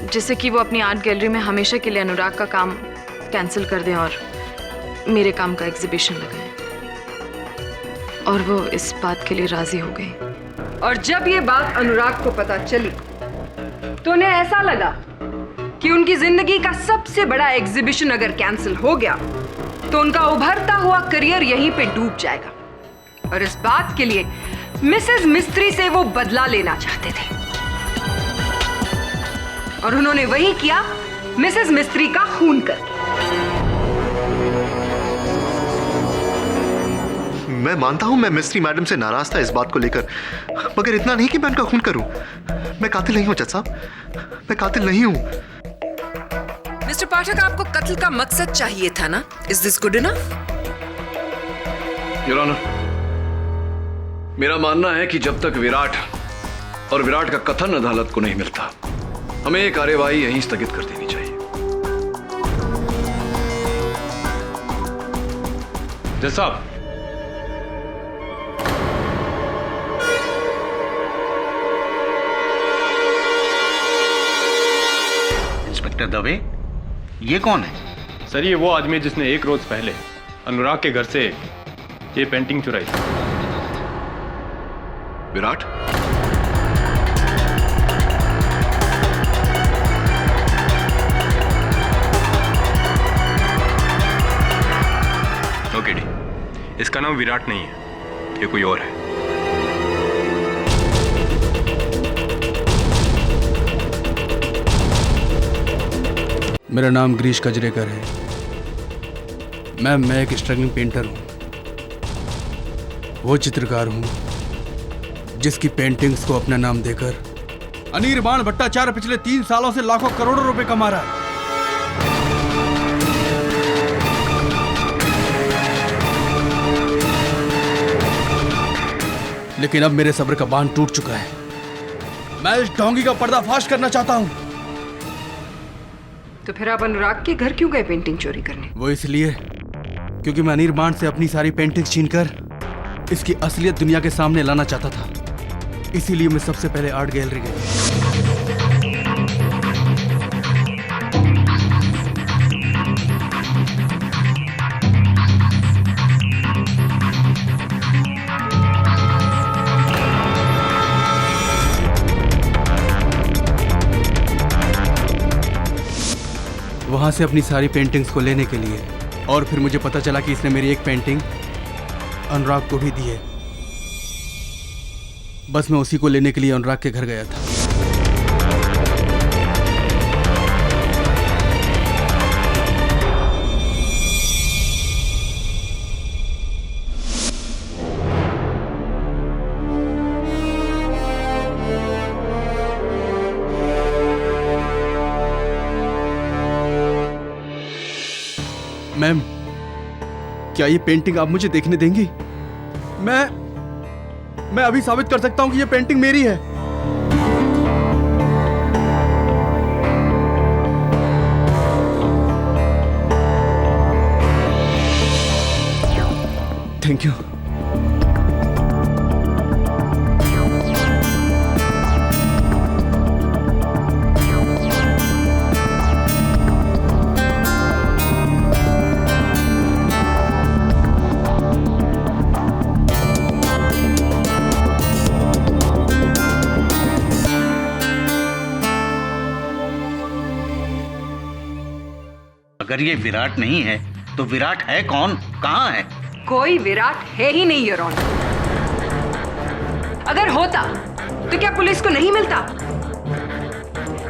जिससे कि वो अपनी आर्ट गैलरी में हमेशा के लिए अनुराग का काम कैंसिल कर दें और मेरे काम का एग्जीबिशन लगाएं। और वो इस बात के लिए राजी हो गई। और जब ये बात अनुराग को पता चली तो उन्हें ऐसा लगा कि उनकी जिंदगी का सबसे बड़ा एग्जीबिशन अगर कैंसिल हो गया तो उनका उभरता हुआ करियर यहीं पे डूब जाएगा। और इस बात के लिए मिसेस मिस्त्री से वो बदला लेना चाहते थे, और उन्होंने वही किया मिसेस मिस्त्री का खून करके। मैं मानता हूं मैं मिस्त्री मैडम से नाराज था इस बात को लेकर, मगर इतना नहीं कि मैं उनका खून करूं। मैं कातिल नहीं हूं जज साहब, मैं कातिल नहीं हूं। मिस्टर पाठक, आपको कत्ल का मकसद चाहिए था ना? Is this good enough? Your honour, मेरा मानना है कि जब तक विराट और विराट का कथन अदालत को नहीं मिलता, हमें ये कार्यवाही यहीं स्थगित कर देनी चाहिए। जज साहब, इंस्पेक्टर दवे, ये कौन है? सर ये वो आदमी है जिसने एक रोज पहले अनुराग के घर से ये पेंटिंग चुराई थी। विराट? नो केडी, इसका नाम विराट नहीं है, ये कोई और है। मेरा नाम गिरीश कजरेकर है। मैम, मैं एक स्ट्रगलिंग पेंटर हूँ। वो चित्रकार हूँ जिसकी पेंटिंग्स को अपना नाम देकर अनिर्बाण भट्टाचार्य पिछले 3 सालों से लाखों करोड़ों रुपए कमा रहा है। लेकिन अब मेरे सब्र का बांध टूट चुका है। मैं इस ढोंगी का पर्दाफाश करना चाहता हूँ। तो फिर आप अनुराग के घर क्यों गए पेंटिंग चोरी करने? वो इसलिए क्योंकि मैं अनिर्बाण से अपनी सारी पेंटिंग्स छीनकर इसकी असलियत दुनिया के सामने लाना चाहता था। इसीलिए मैं सबसे पहले आर्ट गैलरी गया। वहां से अपनी सारी पेंटिंग्स को लेने के लिए, और फिर मुझे पता चला कि इसने मेरी एक पेंटिंग अनुराग को भी दी है। बस मैं उसी को लेने के लिए अनुराग के घर गया था। मैम, क्या ये पेंटिंग आप मुझे देखने देंगी? मैं अभी साबित कर सकता हूं कि ये पेंटिंग मेरी है। Thank you. अगर ये विराट नहीं है तो विराट है कौन? कहाँ है? कोई विराट है ही नहीं, योर ऑनर। अगर होता तो क्या पुलिस को नहीं मिलता?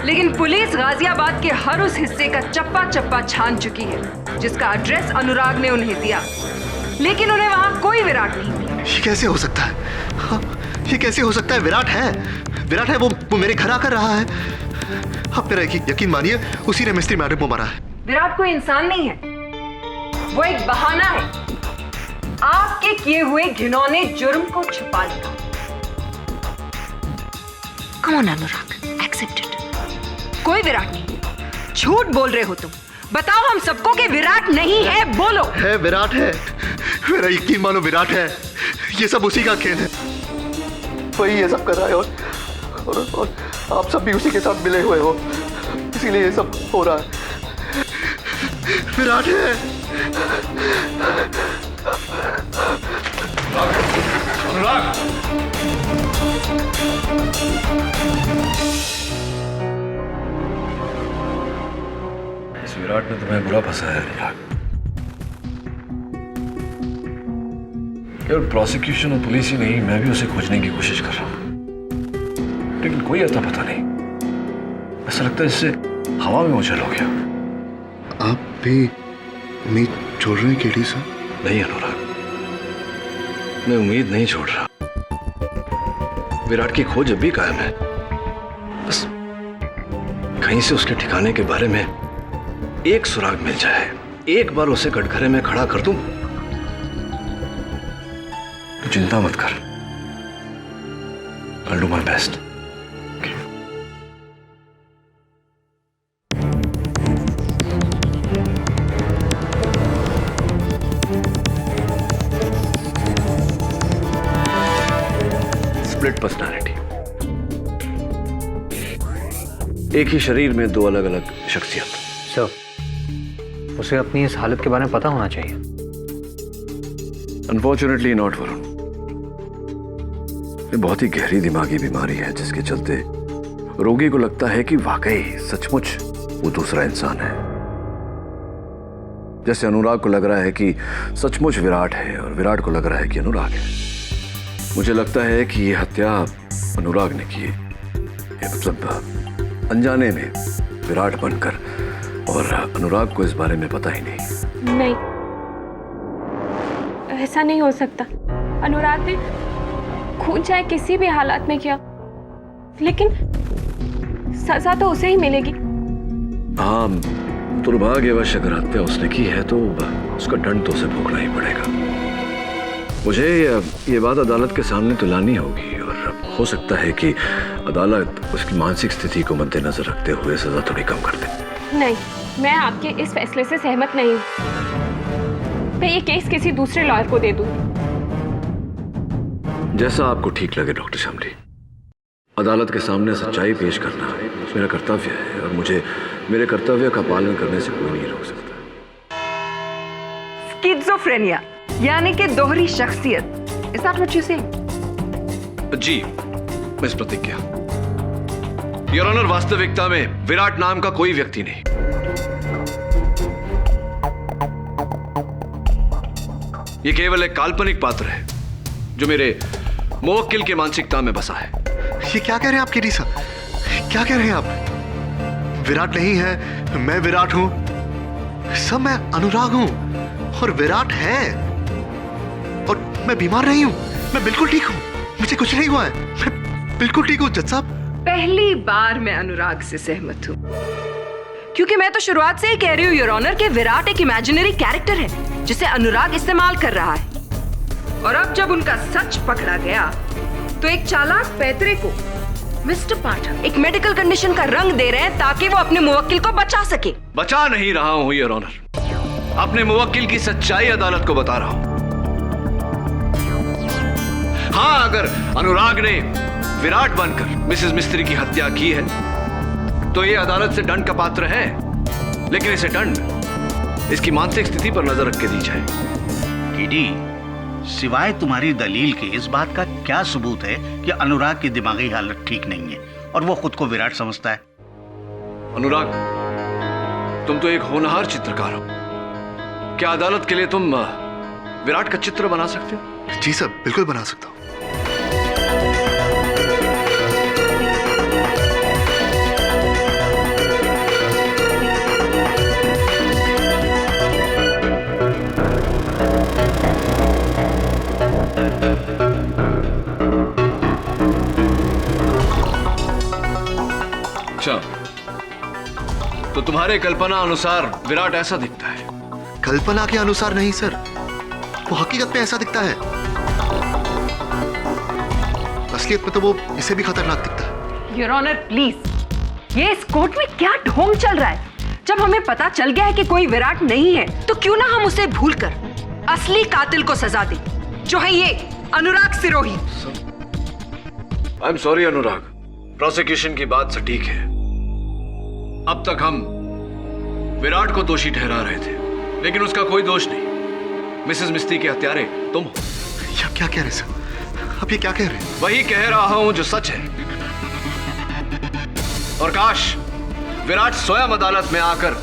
लेकिन पुलिस गाजियाबाद के हर उस हिस्से का चप्पा चप्पा छान चुकी है जिसका एड्रेस अनुराग ने उन्हें दिया, लेकिन उन्हें वहां कोई विराट नहीं मिला। ये कैसे हो सकता है? हाँ, ये कैसे हो सकता है? विराट है, वो मेरे घर आकर रहा है। आप मेरा यकीन मानिए, उसी ने मिस्त्री मैडम को मारा है। विराट कोई इंसान नहीं है, वो एक बहाना है आपके किए हुए घिनौने जुर्म को छुपाने का। Come on Anurag, accept it. कोई विराट नहीं। झूठ बोल रहे हो तुम। बताओ हम सबको कि विराट नहीं है, बोलो। है, विराट है। मेरा यकीन मानो, विराट है। ये सब उसी का खेल है। वही ये सब कर रहा है और आप सब भी उसी के साथ मिले हुए हो, इसीलिए ये सब हो रहा है। विराट है। अनुराग! इस विराट ने तुम्हें बुरा फंसाया है अनुराग। केवल प्रोसिक्यूशन और पुलिस ही नहीं, मैं भी उसे खोजने की कोशिश कर रहा हूं, लेकिन कोई अता पता नहीं। ऐसा लगता है इससे हवा में उछल हो गया। आप भी उम्मीद छोड़ रहे हैं केडी सर? नहीं अनुराग, मैं उम्मीद नहीं छोड़ रहा। विराट की खोज अब भी कायम है। बस कहीं से उसके ठिकाने के बारे में एक सुराग मिल जाए, एक बार उसे कटघरे में खड़ा कर दूं, तो चिंता मत कर। I'll do my best. Split personality, एक ही शरीर में दो अलग अलग शख्सियत। सर, उसे अपनी इस हालत के बारे में पता होना चाहिए। Unfortunately not Varun. ये बहुत ही गहरी दिमागी बीमारी है जिसके चलते रोगी को लगता है कि वाकई सचमुच वो दूसरा इंसान है। जैसे अनुराग को लग रहा है कि सचमुच विराट है और विराट को लग रहा है कि अनुराग है। मुझे लगता है कि ये हत्या अनुराग ने की है, मतलब अनजाने में विराट बनकर, और अनुराग को इस बारे में पता ही नहीं। नहीं, ऐसा नहीं हो सकता। अनुराग ने खून चाहे किसी भी हालात में किया, लेकिन सजा तो उसे ही मिलेगी। हाँ, दुर्भाग्यवश अगर हत्या उसने की है तो उसका दंड तो उसे भोगना ही पड़ेगा। मुझे ये बात अदालत के सामने तो लानी होगी, और हो सकता है कि अदालत उसकी मानसिक स्थिति को मद्देनजर रखते हुए सजा थोड़ी कम कर दे। नहीं, मैं आपके इस फैसले से सहमत नहीं हूँ। मैं ये केस किसी दूसरे लॉयर को दे दूँ। जैसा आपको ठीक लगे डॉक्टर शामली। अदालत के सामने सच्चाई पेश करना मेरा कर्तव्य है, और मुझे मेरे कर्तव्य का पालन करने से कोई नहीं रोक सकता। स्किज़ोफ्रेनिया यानी कि दोहरी शख्सियत। Is that what you say? जी, मिस प्रतिज्ञा। योर ऑनर, वास्तविकता में विराट नाम का कोई व्यक्ति नहीं। ये केवल एक काल्पनिक पात्र है जो मेरे मुवक्किल की मानसिकता में बसा है। ये क्या कह रहे हैं आप केडी साहब? क्या कह रहे हैं आप? विराट नहीं है, मैं विराट हूं। सब मैं अनुराग हूं और विराट है, और मैं बीमार नहीं हूं। मैं बिल्कुल ठीक हूं, मुझे कुछ नहीं हुआ है। मैं बिल्कुल ठीक हूं जज साहब। पहली बार मैं अनुराग से सहमत हूँ, क्योंकि मैं तो शुरुआत से ही कह रही हूँ योर ऑनर कि विराट एक इमेजिनरी कैरेक्टर है जिसे अनुराग इस्तेमाल कर रहा है। और अब जब उनका सच पकड़ा गया तो एक चालाक पैतरे को मिस्टर पाठक एक मेडिकल कंडीशन का रंग दे रहे हैं ताकि वो अपने मुवक्किल को बचा सके। बचा नहीं रहा हूं योर ऑनर, अपने मुवक्किल की सच्चाई अदालत को बता रहा हूं। हाँ, अगर अनुराग ने विराट बनकर मिसेस मिस्त्री की हत्या की है तो ये अदालत से दंड का पात्र है, लेकिन इसे दंड इसकी मानसिक स्थिति पर नजर रख के दी जाए। केडी, सिवाय तुम्हारी दलील के इस बात का क्या सबूत है कि अनुराग की दिमागी हालत ठीक नहीं है और वो खुद को विराट समझता है? अनुराग, तुम तो एक होनहार चित्रकार हो। क्या अदालत के लिए तुम विराट का चित्र बना सकते हो? जी सर, बिल्कुल बना सकता हूं। अच्छा, तो तुम्हारे कल्पना अनुसार विराट ऐसा दिखता है? कल्पना के अनुसार नहीं सर, वो हकीकत में ऐसा दिखता है। असलियत में तो वो इसे भी खतरनाक दिखता है। योर ऑनर प्लीज, ये इस कोर्ट में क्या ढोंग चल रहा है? जब हमें पता चल गया है कि कोई विराट नहीं है तो क्यों ना हम उसे भूलकर असली कातिल को सजा दें, जो है ये Anurag Sirohi. I am sorry Anurag, prosecution की बात सटीक है। अब तक हम विराट को दोषी ठहरा रहे थे, लेकिन उसका कोई दोष नहीं। मिसेस मिस्त्री के हत्यारे तुम हो। क्या कह रहे हैं सर? आप ये क्या कह रहे हैं? वही कह रहा हूं जो सच है। और काश विराट स्वयं अदालत में आकर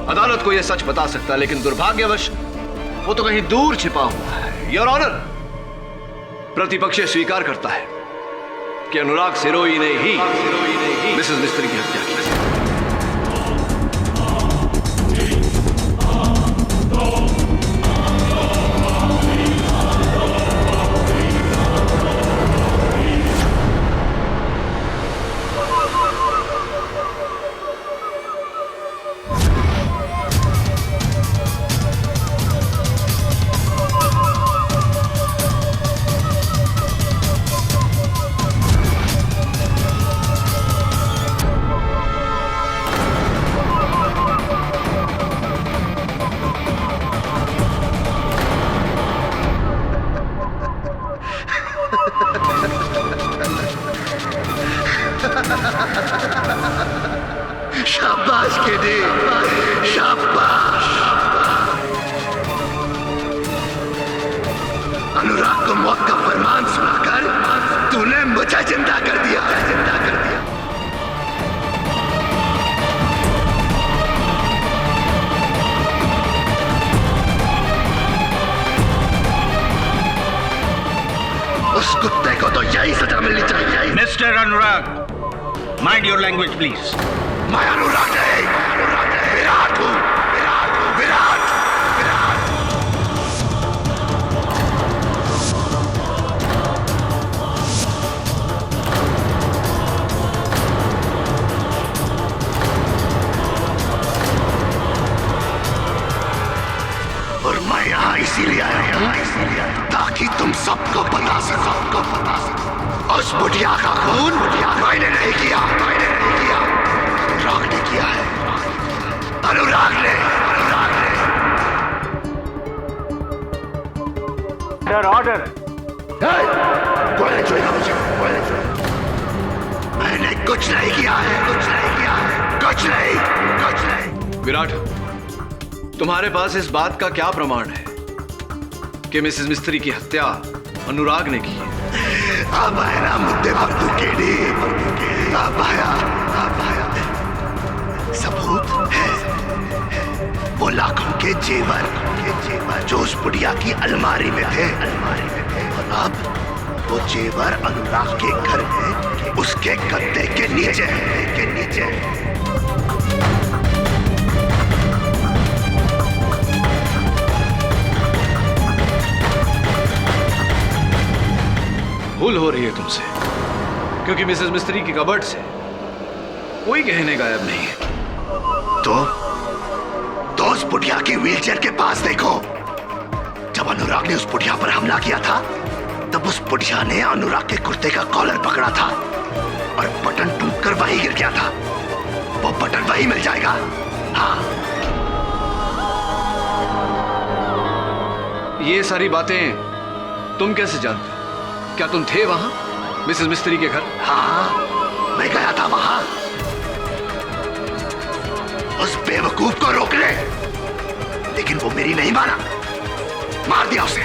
अदालत को यह सच बता सकता, लेकिन दुर्भाग्यवश वो तो कहीं दूर छिपा हुआ है। योर ऑनर, प्रतिपक्ष स्वीकार करता है कि अनुराग सिरोही ने ही मिसेस मिस्त्री की हत्या की। मौत का फरमान सुनाकर तूने मुझे जिंदा कर दिया, जिंदा कर दिया। उस कुत्ते को तो यही सजा मिलनी चाहिए। Mister Anurag, mind your language please. मैं अनुराग नहीं, विराट हूं, विराट। और मैं यहाँ इसीलिए आया हूँ ताकि तुम सबको बता सको, उस बुढ़िया का खून मैंने नहीं किया, अनुराग ने किया है, अनुराग ने। ऑर्डर। मैंने कुछ नहीं किया है, कुछ नहीं। विराट, तुम्हारे पास इस बात का क्या प्रमाण है कि मिसेस मिस्त्री की हत्या अनुराग ने की है? अब आया ना मुद्दे पर तू केडी, अब आया। सबूत है वो लाखों के जेवर जो उस बुढ़िया की अलमारी में थे, और अब वो जेवर अनुराग के घर में उसके गद्दे के नीचे। भूल हो रही है तुमसे, क्योंकि मिसेस मिस्त्री की कबर्ड से कोई गहने गायब नहीं है। तो उस बुढ़िया की व्हीलचेयर के पास देखो। जब अनुराग ने उस बुढ़िया पर हमला किया था, तब उस बुढ़िया ने अनुराग के कुर्ते का कॉलर पकड़ा था और बटन टूटकर वहीं गिर गया था। वो बटन वहीं मिल जाएगा। हाँ, ये सारी बातें तुम कैसे जानते हो? क्या तुम थे वहां मिसेस मिस्त्री के घर? हाँ, मैं गया था वहां। उस बेवकूफ को रोक ले, लेकिन वो मेरी नहीं माना। मार दिया उस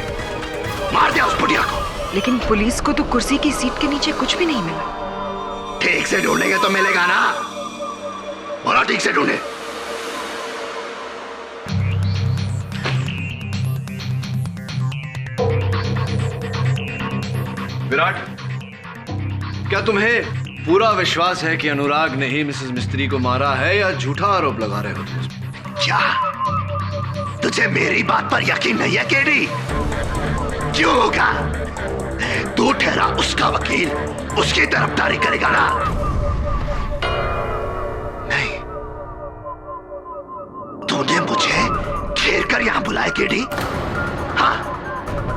बुढ़िया को। लेकिन पुलिस को तो कुर्सी की सीट के नीचे कुछ भी नहीं मिला। ठीक से ढूंढेंगे तो मिलेगा ना। बोला ठीक से ढूंढे। विराट, क्या तुम्हें पूरा विश्वास है कि अनुराग ने ही मिसेस मिस्त्री को मारा है, या झूठा आरोप लगा रहे हो तुम? क्या तुझे मेरी बात पर यकीन नहीं है केडी? क्यों होगा? तू ठहरा उसका वकील, उसकी तरफदारी करेगा ना? नहीं, तूने मुझे घेर कर यहां बुलाया केडी, हाँ,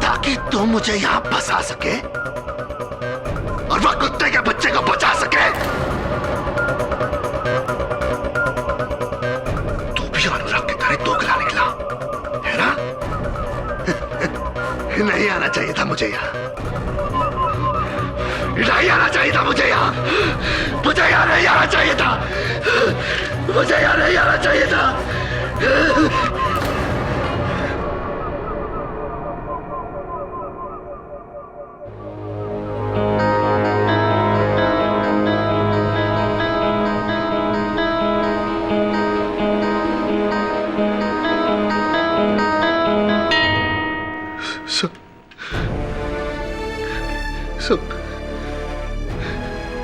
ताकि तू मुझे यहां फंसा सके और वह कुत्ते के बच्चे को बचा सके। तू भी अनुराग की तरह दोगला निकला है ना? नहीं आना चाहिए था मुझे यहाँ, नहीं आना चाहिए था मुझे यहाँ, मुझे यहाँ नहीं आना चाहिए था, मुझे यहाँ नहीं आना चाहिए था।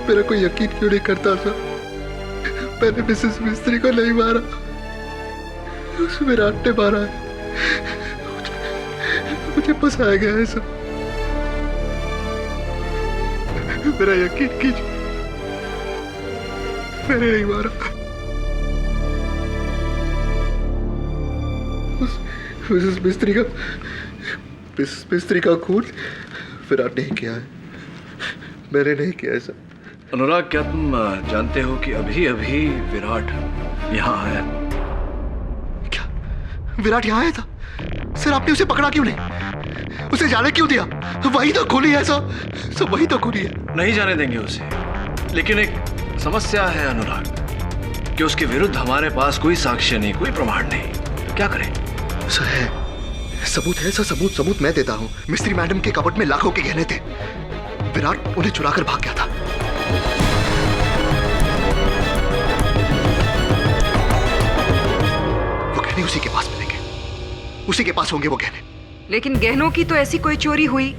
मेरा कोई यकीन क्यों नहीं करता था? मैंने मिसेस मिस्त्री को नहीं मारा, उस विराट ने मारा है। मुझे फंसाया गया है सब। मेरा यकीन कीजिए, मैंने नहीं मारा। उस मिसेस मिस्त्री का खून विराट नहीं किया है, मैंने नहीं किया ऐसा। अनुराग, क्या तुम जानते हो कि अभी अभी विराट यहाँ आया? क्या विराट यहाँ आया था? सर, आपने उसे पकड़ा क्यों नहीं? उसे जाने क्यों दिया? वही तो खूनी है सब वही तो खूनी है। नहीं जाने देंगे उसे, लेकिन एक समस्या है अनुराग, कि उसके विरुद्ध हमारे पास कोई साक्ष्य नहीं, कोई प्रमाण नहीं। तो क्या करें? सबूत है सर, सबूत मैं देता हूँ। मिस्त्री मैडम के कपबोर्ड में लाखों के गहने थे। विराट उन्हें चुरा कर भाग गया था। वो गहने उसी के पास मिलेंगे, उसी के पास होंगे वो गहने। लेकिन गहनों की तो ऐसी कोई चोरी हुई।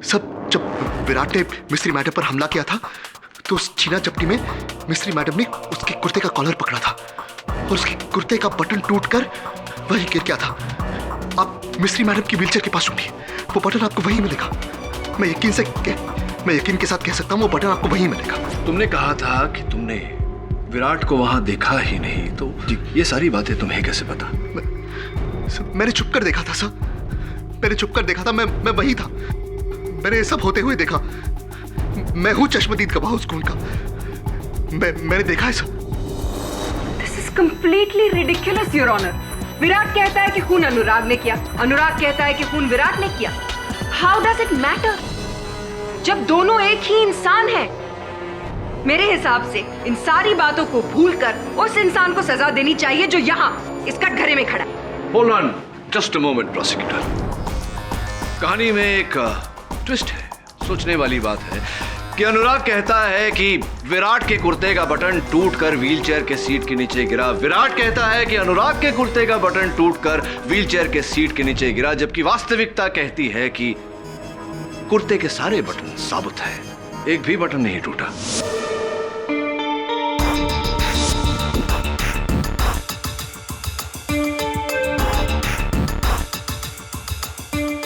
सब जब विराट ने मिस्त्री मैडम पर हमला किया था तो उस छीना झपटी में मिस्त्री मैडम ने उसके कुर्ते का कॉलर पकड़ा था और उसके कुर्ते का बटन टूटकर वहीं गिर गया था। आप मिस्त्री मैडम की व्हीलचेयर के पास ढूंढिए, वो बटन आपको वहीं मिलेगा। मैं यकीन के साथ कह सकता हूँ वो बटन आपको वहीं मिलेगा। तुमने कहा था कि तुमने विराट को वहां देखा ही नहीं, तो ये सारी बातें तुम्हें कैसे पता? मैंने छुप कर देखा था सर, मैंने छुप कर देखा था। मैं वही था, मैंने ये सब होते हुए देखा। मैं हूं चश्मदीद गवाह उस खून का। मैंने देखा है sir. This is completely ridiculous your honour. Virat कहता है कि खून अनुराग ने किया, अनुराग कहता है कि खून विराट ने किया। हाउ डज इट मैटर जब दोनों एक ही इंसान हैं? मेरे हिसाब से इन सारी बातों को भूलकर उस इंसान को सजा देनी चाहिए जो यहाँ इस कटघरे में खड़ा है। Hold on just a moment prosecutor. कहानी में एक ट्विस्ट है, सोचने वाली बात है कि अनुराग कहता है कि विराट के कुर्ते का बटन टूटकर व्हीलचेयर के सीट के नीचे गिरा। विराट कहता है कि अनुराग के कुर्ते का बटन टूटकर व्हीलचेयर के सीट के नीचे गिरा, जबकि वास्तविकता कहती है कि कुर्ते के सारे बटन साबुत हैं, एक भी बटन नहीं टूटा।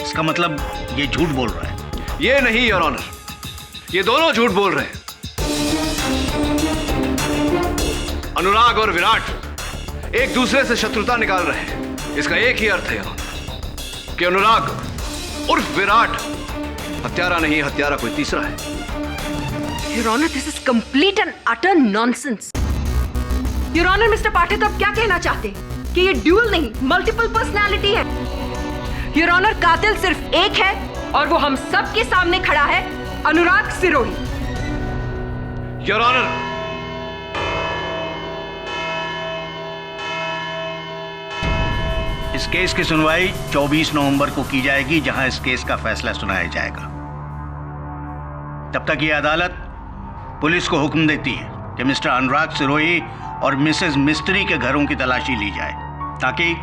इसका मतलब ये झूठ बोल रहा है? ये नहीं योर ऑनर, ये दोनों झूठ बोल रहे हैं। अनुराग और विराट एक दूसरे से शत्रुता निकाल रहे हैं। इसका एक ही अर्थ है योर ऑनर कि अनुराग उर्फ विराट हत्यारा नहीं, हत्यारा कोई तीसरा है। Your honour, this is complete and utter nonsense. Your honour, mister Pathak अब क्या कहना चाहते हैं कि ये ड्यूल नहीं मल्टीपल पर्सनालिटी है? योर ऑनर, कातिल सिर्फ एक है और वो हम सब के सामने खड़ा है, अनुराग सिरोही। योर ऑनर, इस केस की सुनवाई 24 नवंबर को की जाएगी, जहां इस केस का फैसला सुनाया जाएगा। तब तक ये अदालत पुलिस को हुक्म देती है कि मिस्टर अनुराग सिरोही और मिसेस मिस्त्री के घरों की तलाशी ली जाए, ताकि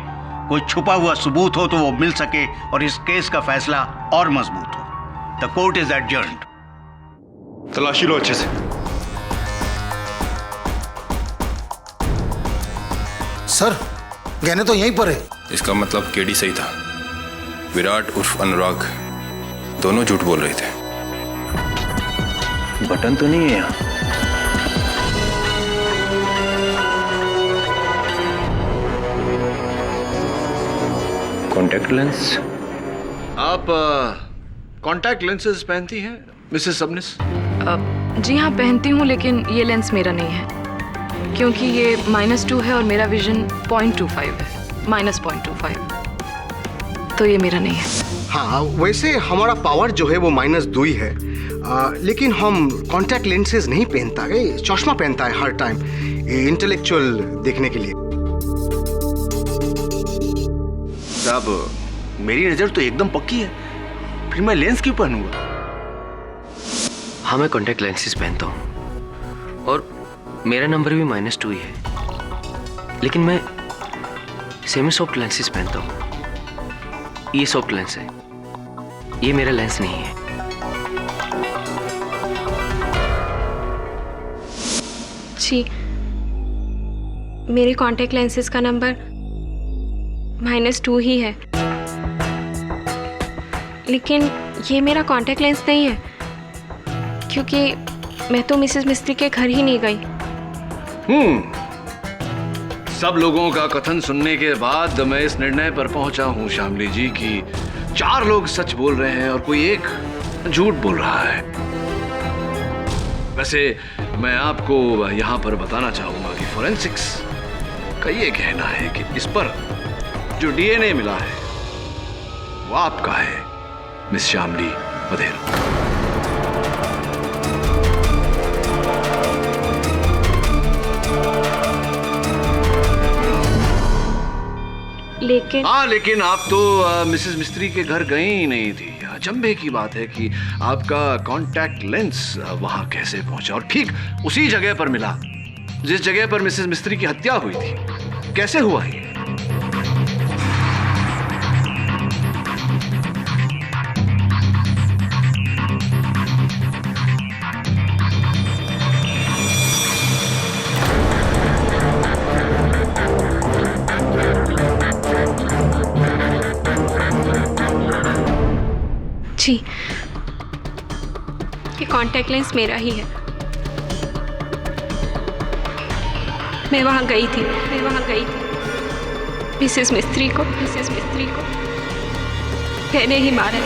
कोई छुपा हुआ सबूत हो तो वो मिल सके और इस केस का फैसला और मजबूत हो। The court is adjourned. तलाशी लो अच्छे से। सर, गहने तो यहीं पर है। इसका मतलब केडी सही था, विराट उर्फ अनुराग दोनों झूठ बोल रहे थे। बटन तो नहीं है यहाँ। Contact lens. आप कॉन्टैक्ट लेंसेज पहनती हैं मिसेस सबनिस? जी हाँ, पहनती हूँ, लेकिन ये लेंस मेरा नहीं है क्योंकि ये -2 है और मेरा विजन 0.25 है, -0.25, तो ये मेरा नहीं है। हाँ, वैसे हमारा पावर जो है वो -2 ही है, लेकिन हम कॉन्टैक्ट लेंसेज नहीं पहनता है, चश्मा पहनता है हर टाइम, इंटेलेक्चुअल देखने के लिए। साहब, मेरी नजर तो एकदम पक्की है, फिर मैं लेंस क्यों पहनूंगा? हाँ, मैं कॉन्टैक्ट लेंसेज पहनता हूँ और मेरा नंबर भी -2 ही है, लेकिन मैं सेमी सॉफ्ट लेंसेज पहनता हूँ। ये सॉफ्ट लेंस है, ये मेरा लेंस नहीं है। जी, मेरे कॉन्टैक्ट लेंसेज का नंबर -2 ही है, लेकिन ये मेरा कॉन्टैक्ट लेंस नहीं है क्योंकि मैं तो मिसेस मिस्त्री के घर ही नहीं गई। सब लोगों का कथन सुनने के बाद मैं इस निर्णय पर पहुंचा हूं श्यामली जी कि 4 लोग सच बोल रहे हैं और कोई एक झूठ बोल रहा है। वैसे मैं आपको यहां पर बताना चाहूंगा कि फोरेंसिक्स का ये कहना है कि इस पर जो डीएनए मिला है वो आपका है, मिस श्यामली वधेरा। लेकिन हाँ, लेकिन आप तो मिसेस मिस्त्री के घर गई ही नहीं थी। अचंभे की बात है कि आपका कॉन्टैक्ट लेंस वहां कैसे पहुंचा और ठीक उसी जगह पर मिला जिस जगह पर मिसेस मिस्त्री की हत्या हुई थी। कैसे हुआ ये? जी, ये कॉन्टैक्ट लेंस मेरा ही है। मैं वहां गई थी मिसेस मिस्त्री को मैंने ही मारा।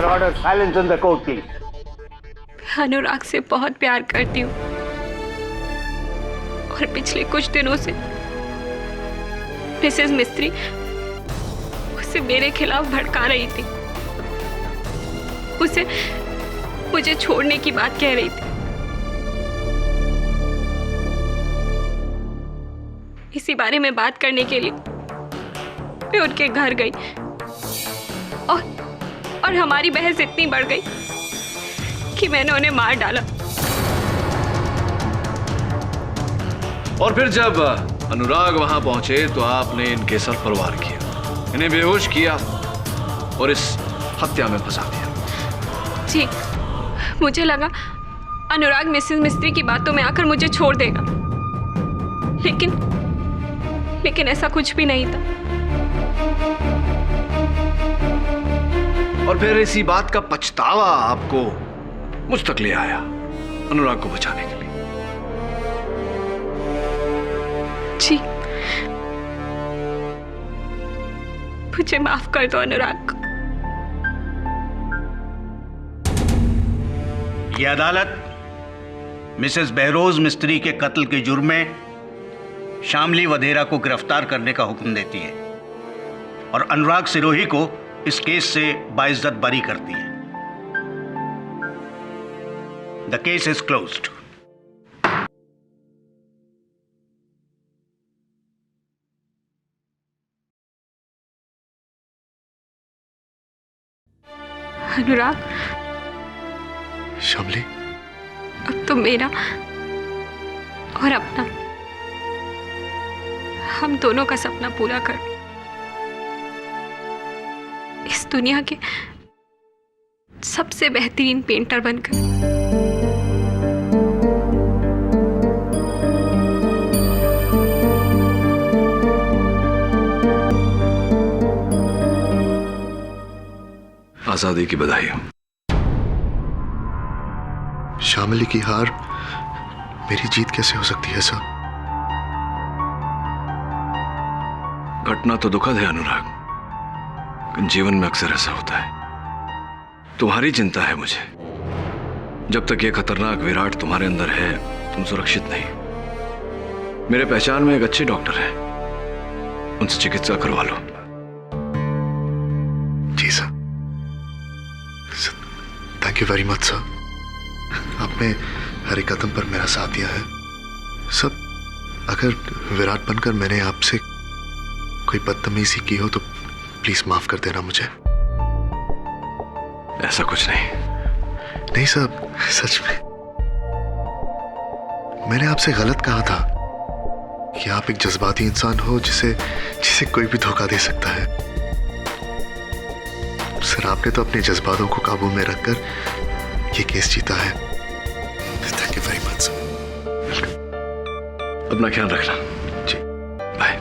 Order silence in the court please. Anurag से बहुत प्यार करती हूँ और पिछले कुछ दिनों से मिसेस मिस्त्री उसे मेरे खिलाफ भड़का रही थी। उसे मुझे छोड़ने की बात कह रही थी। इसी बारे में बात करने के लिए मैं उनके घर गई और हमारी बहस इतनी बढ़ गई कि मैंने उन्हें मार डाला। और फिर जब अनुराग वहां पहुंचे तो आपने इनके सर पर वार किया, इन्हें बेहोश किया और इस हत्या में फंसा दिया। जी, मुझे लगा अनुराग मिसेस मिस्त्री की बातों में आकर मुझे छोड़ देगा, लेकिन ऐसा कुछ भी नहीं था। और फिर इसी बात का पछतावा आपको मुझ तक ले आया अनुराग को बचाने के लिए। जी, मुझे माफ कर दो अनुराग। यह अदालत मिसेस बहरोज मिस्त्री के कत्ल के जुर्म में शामली वधेरा को गिरफ्तार करने का हुक्म देती है और अनुराग सिरोही को इस केस से बाइज्जत बरी करती है। The case is closed. Anurag, Shamli, अब तो मेरा और अपना, हम दोनों का सपना पूरा कर इस दुनिया के सबसे बेहतरीन पेंटर बनकर। आजादी की बधाई हो। शामली की हार मेरी जीत कैसे हो सकती है सर? घटना तो दुखद है अनुराग, जीवन में अक्सर ऐसा होता है। तुम्हारी चिंता है मुझे। जब तक ये खतरनाक विराट तुम्हारे अंदर है तुम सुरक्षित नहीं। मेरे पहचान में एक अच्छे डॉक्टर है, उनसे चिकित्सा करवा लो। जी sir, thank you very much sir. आपने हर एक कदम पर मेरा साथ दिया है। सब अगर विराट बनकर मैंने आपसे कोई बदतमीजी की हो तो प्लीज माफ कर देना मुझे। ऐसा कुछ नहीं साहब, सच में मैंने आपसे गलत कहा था कि आप एक जज्बाती इंसान हो जिसे कोई भी धोखा दे सकता है। सर, आपने तो अपने जज्बातों को काबू में रखकर ये केस जीता है। Thank you very much sir. अपना ख्याल रखना। जी, बाय।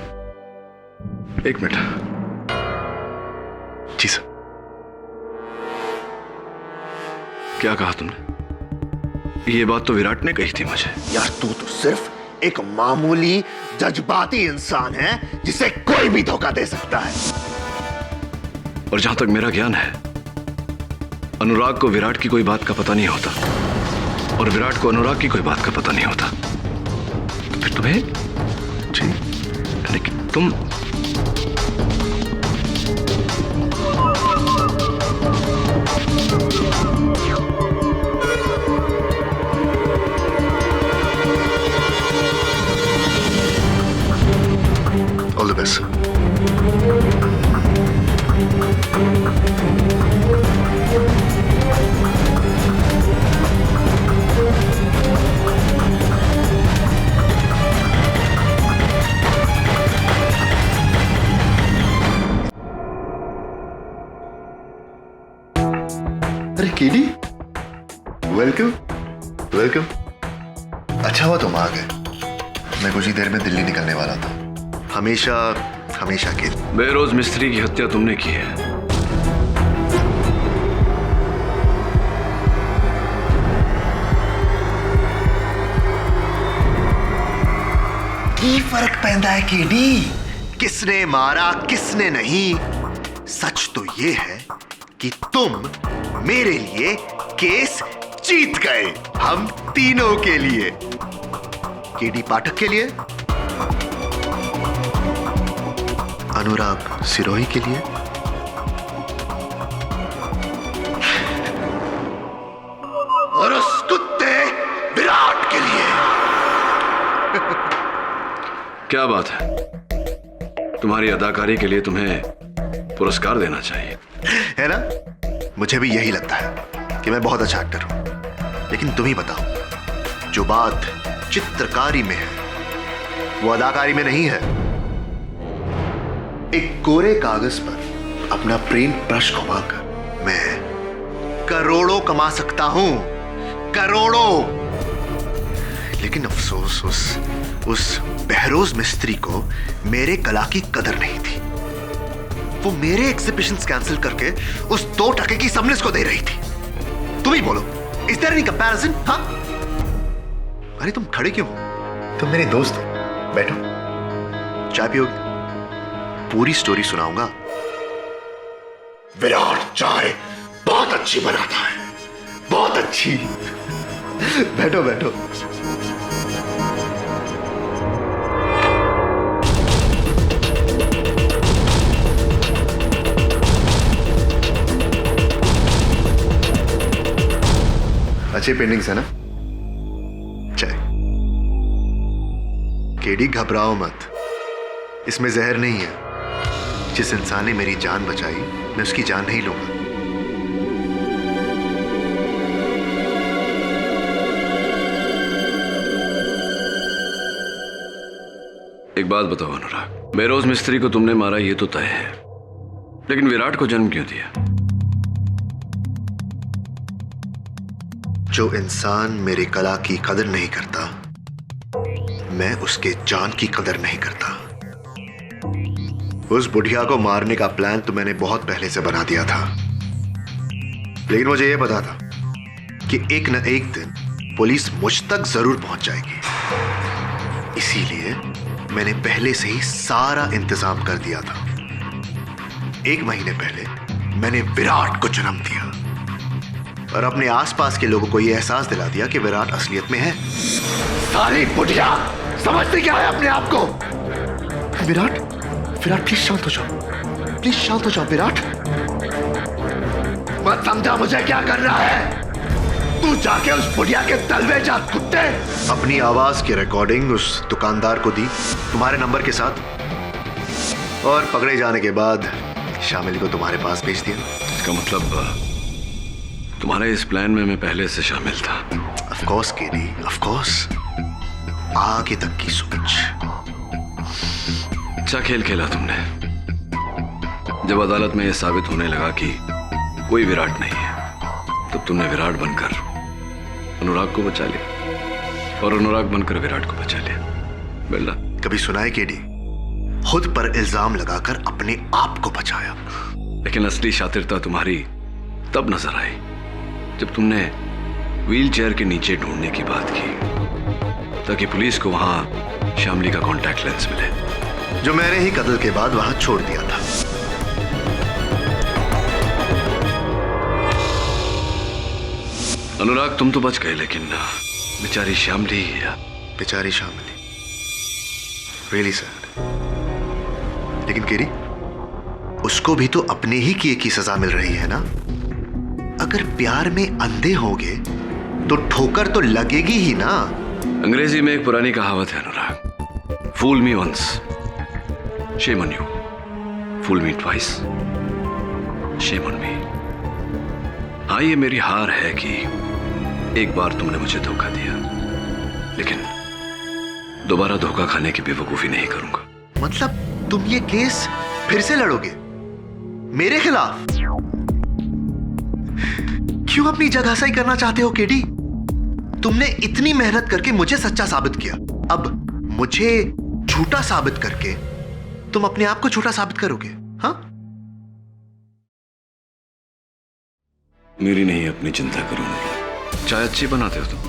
एक मिनट। जी सर। क्या कहा तुमने? ये बात तो विराट ने कही थी मुझे। यार, तू तो सिर्फ एक मामूली जज्बाती इंसान है जिसे कोई भी धोखा दे सकता है। और जहां तक मेरा ज्ञान है, अनुराग को विराट की कोई बात का पता नहीं होता और विराट को अनुराग की कोई बात का पता नहीं होता। तो फिर तुम्हें? जी, लेकिन तुम ऑल द बेस्ट। अरे केडी, वेलकम वेलकम। अच्छा हुआ तुम आ गए, मैं कुछ ही देर में दिल्ली निकलने वाला था। हमेशा हमेशा के बेरोज मिस्त्री की हत्या तुमने की है। की फर्क पैदा है केडी, किसने मारा किसने नहीं। सच तो ये है कि तुम मेरे लिए केस जीत गए, हम तीनों के लिए। केडी पाठक के लिए, अनुराग सिरोही के लिए, और उस कुत्ते विराट के लिए। क्या बात है, तुम्हारी अदाकारी के लिए तुम्हें पुरस्कार देना चाहिए, है ना? मुझे भी यही लगता है कि मैं बहुत अच्छा एक्टर हूं, लेकिन तुम ही बताओ, जो बात चित्रकारी में है वो अदाकारी में नहीं है। एक कोरे कागज पर अपना प्रेम ब्रश घुमाकर मैं करोड़ों कमा सकता हूं, करोड़ों। लेकिन अफसोस उस बहरोज मिस्त्री को मेरे कला की कदर नहीं थी। वो मेरे एग्जिबिशंस कैंसिल करके उस 2 टके की सबनेस को दे रही थी। तुम ही बोलो, इज देयर एनी कंपैरिजन? हाँ? अरे तुम खड़े क्यों हो? तुम मेरे दोस्त हो, बैठो, चाय पियोगे? पूरी स्टोरी सुनाऊंगा। विराट चाय बहुत अच्छी बनाता है, बहुत अच्छी। बैठो बैठो। अच्छी पेंटिंग्स है ना? चाय। केडी घबराओ मत, इसमें जहर नहीं है। जिस इंसान ने मेरी जान बचाई, मैं उसकी जान नहीं लूंगा। एक बात बताओ अनुराग, बेरोज मिस्त्री को तुमने मारा ये तो तय है, लेकिन विराट को जन्म क्यों दिया? जो इंसान मेरी कला की कदर नहीं करता, मैं उसके जान की कदर नहीं करता। उस बुढ़िया को मारने का प्लान तो मैंने बहुत पहले से बना दिया था, लेकिन मुझे यह पता था कि एक न एक दिन पुलिस मुझ तक जरूर पहुंच जाएगी। इसीलिए मैंने पहले से ही सारा इंतजाम कर दिया था। 1 महीने पहले मैंने विराट को जन्म दिया और अपने आसपास के लोगों को यह एहसास दिला दिया कि विराट असलियत में है। साली बुढ़िया, समझते क्या है अपने आप को? विराट, विराट प्लीज शांत हो जाओ, प्लीज शांत हो जाओ विराट। मत समझा मुझे क्या कर रहा है? तू जाके उस बुढ़िया के तलवे जा कुत्ते। अपनी आवाज की रिकॉर्डिंग उस दुकानदार को दी तुम्हारे नंबर के साथ, और पकड़े जाने के बाद शामिल को तुम्हारे पास भेज दिया। इसका मतलब तुम्हारे इस प्लान में मैं पहले से शामिल था। Of course KD, of course. आगे तक की सोच। अच्छा खेल खेला तुमने। जब अदालत में यह साबित होने लगा कि कोई विराट नहीं है, तब तुमने विराट बनकर अनुराग को बचा लिया और अनुराग बनकर विराट को बचा लिया। बेल्ला, कभी सुना है केडी? खुद पर इल्जाम लगाकर अपने आप को बचाया। लेकिन असली शातिरता तुम्हारी तब नजर आई जब तुमने व्हीलचेयर के नीचे ढूंढने की बात की ताकि पुलिस को वहां शामली का कॉन्टैक्ट लेंस मिले, जो मैंने ही कत्ल के बाद वहां छोड़ दिया था। अनुराग, तुम तो बच गए, लेकिन बेचारी शामली। बेचारी शामली, रियली सैड। लेकिन केरी, उसको भी तो अपने ही किए की सजा मिल रही है ना? अगर प्यार में अंधे होगे तो ठोकर तो लगेगी ही ना। अंग्रेजी में एक पुरानी कहावत है Anurag, fool me once Shame on you. Fool me twice. Shame on me. हाँ, ये मेरी हार है कि एक बार तुमने मुझे धोखा दिया, लेकिन दोबारा धोखा खाने की बेवकूफी नहीं करूंगा। मतलब तुम ये केस फिर से लड़ोगे मेरे खिलाफ? क्यों अपनी जगह सही करना चाहते हो केडी? तुमने इतनी मेहनत करके मुझे सच्चा साबित किया, अब मुझे झूठा साबित करके तुम अपने आप को झूठा साबित करोगे? हाँ? मेरी नहीं, अपनी चिंता करो। चाय अच्छी बनाते हो तुम,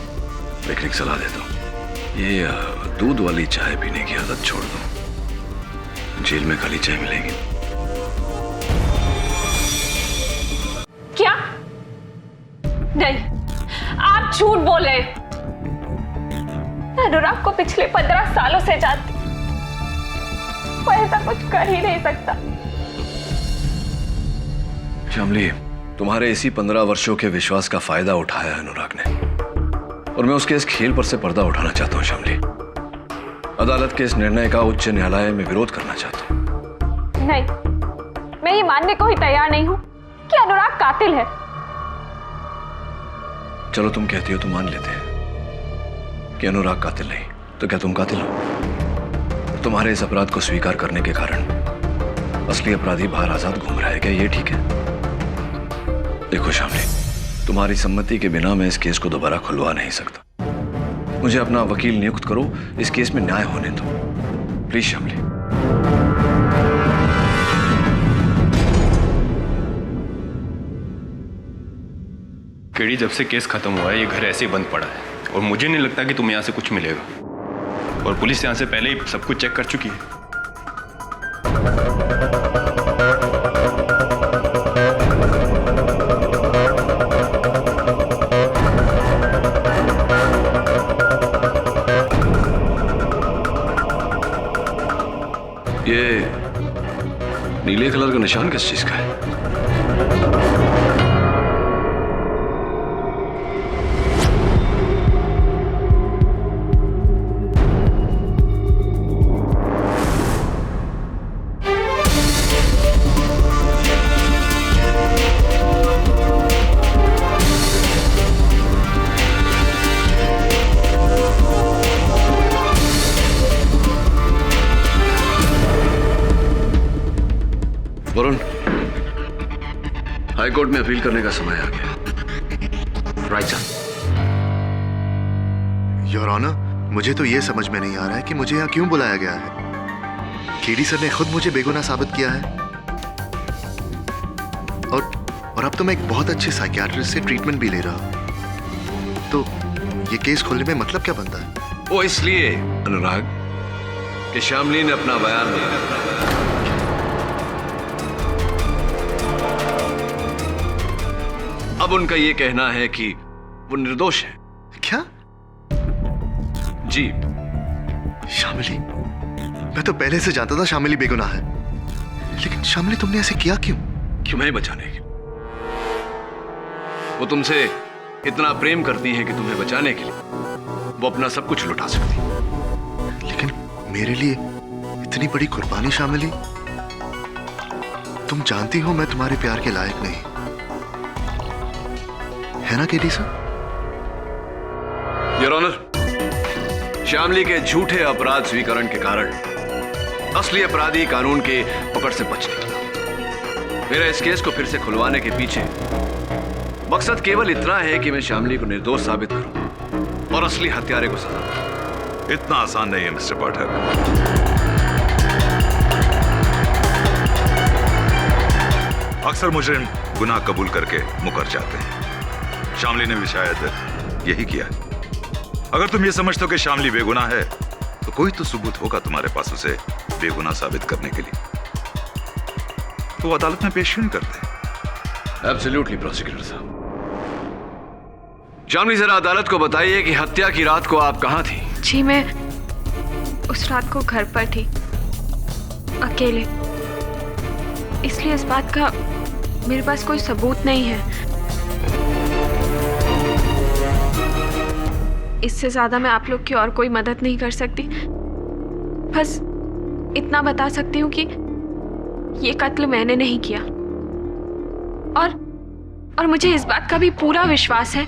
लेकिन एक सलाह देता हूं, ये दूध वाली चाय पीने की आदत छोड़ दो। जेल में खाली चाय मिलेगी। क्या? नहीं, आप झूठ बोल रहे हैं। मैं अनुराग को पिछले 15 सालों से जानती, वो ऐसा कुछ कर ही नहीं सकता। श्यामली, तुम्हारे इसी 15 वर्षों के विश्वास का फायदा उठाया अनुराग ने, और मैं उसके इस खेल पर से पर्दा उठाना चाहता हूं। श्यामली, अदालत के इस निर्णय का उच्च न्यायालय में विरोध करना चाहता हूं। नहीं, मैं ये मानने को ही तैयार नहीं हूं कि अनुराग कातिल है। चलो, तुम कहती हो तो मान लेते हैं कि अनुराग कातिल नहीं, तो क्या तुम कातिल हो? तुम्हारे इस अपराध को स्वीकार करने के कारण असली अपराधी बाहर आजाद घूम रहा है, क्या ये ठीक है? देखो श्यामली, तुम्हारी सम्मति के बिना मैं इस केस को दोबारा खुलवा नहीं सकता। मुझे अपना वकील नियुक्त करो, इस केस में न्याय होने दो, प्लीज श्यामली। केडी, जब से केस खत्म हुआ है ये घर ऐसे ही बंद पड़ा है, और मुझे नहीं लगता कि तुम्हें यहाँ से कुछ मिलेगा, और पुलिस यहाँ से पहले ही सब कुछ चेक कर चुकी है। ये नीले कलर का निशान किस चीज का है? वरुण, हाईकोर्ट में अपील करने का समय आ गया। Right sir. योर ऑनर, मुझे तो यह समझ में नहीं आ रहा है कि मुझे यहाँ क्यों बुलाया गया है। केडी सर ने खुद मुझे बेगुनाह साबित किया है, और अब तो मैं एक बहुत अच्छे साइकियाट्रिस्ट से ट्रीटमेंट भी ले रहा हूं, तो ये केस खोलने में मतलब क्या बनता है? वो इसलिए अनुराग कि श्यामली ने अपना बयान दिया। अब उनका यह कहना है कि वो निर्दोष है। क्या? जी। श्यामली, मैं तो पहले से जानता था श्यामली बेगुनाह है, लेकिन श्यामली तुमने ऐसे किया क्यों? तुम्हें बचाने के लिए। वो तुमसे इतना प्रेम करती है कि तुम्हें बचाने के लिए वो अपना सब कुछ लुटा सकती। लेकिन मेरे लिए इतनी बड़ी कुर्बानी श्यामली, तुम जानती हो मैं तुम्हारे प्यार के लायक नहीं, है ना केडी सर? योर ऑनर, श्यामली के झूठे अपराध स्वीकरण के कारण असली अपराधी कानून के पकड़ से बच निकला। मेरा इस केस को फिर से खुलवाने के पीछे मकसद केवल इतना है कि मैं श्यामली को निर्दोष साबित करूं और असली हत्यारे को सजा दूं। इतना आसान नहीं है मिस्टर पाठक। अक्सर मुजरिम गुनाह कबूल करके मुकर जाते हैं। श्यामली ने भी शायद यही किया। अगर तुम ये समझते हो कि श्यामली बेगुनाह है, तो कोई तो सबूत होगा तुम्हारे पास उसे बेगुनाह साबित करने के लिए, तो अदालत में पेश क्यों नहीं करते? एब्सोल्युटली प्रोसिक्यूटर साहब। श्यामली, जरा अदालत को बताइए कि हत्या की रात को आप कहां थी? जी, मैं उस रात को घर पर थी, अकेले। इसलिए इस बात का मेरे पास कोई सबूत नहीं है। इससे ज्यादा मैं आप लोग की और कोई मदद नहीं कर सकती। इतना बता सकती हूँ कि ये कत्ल मैंने नहीं किया, और मुझे इस बात का भी पूरा विश्वास है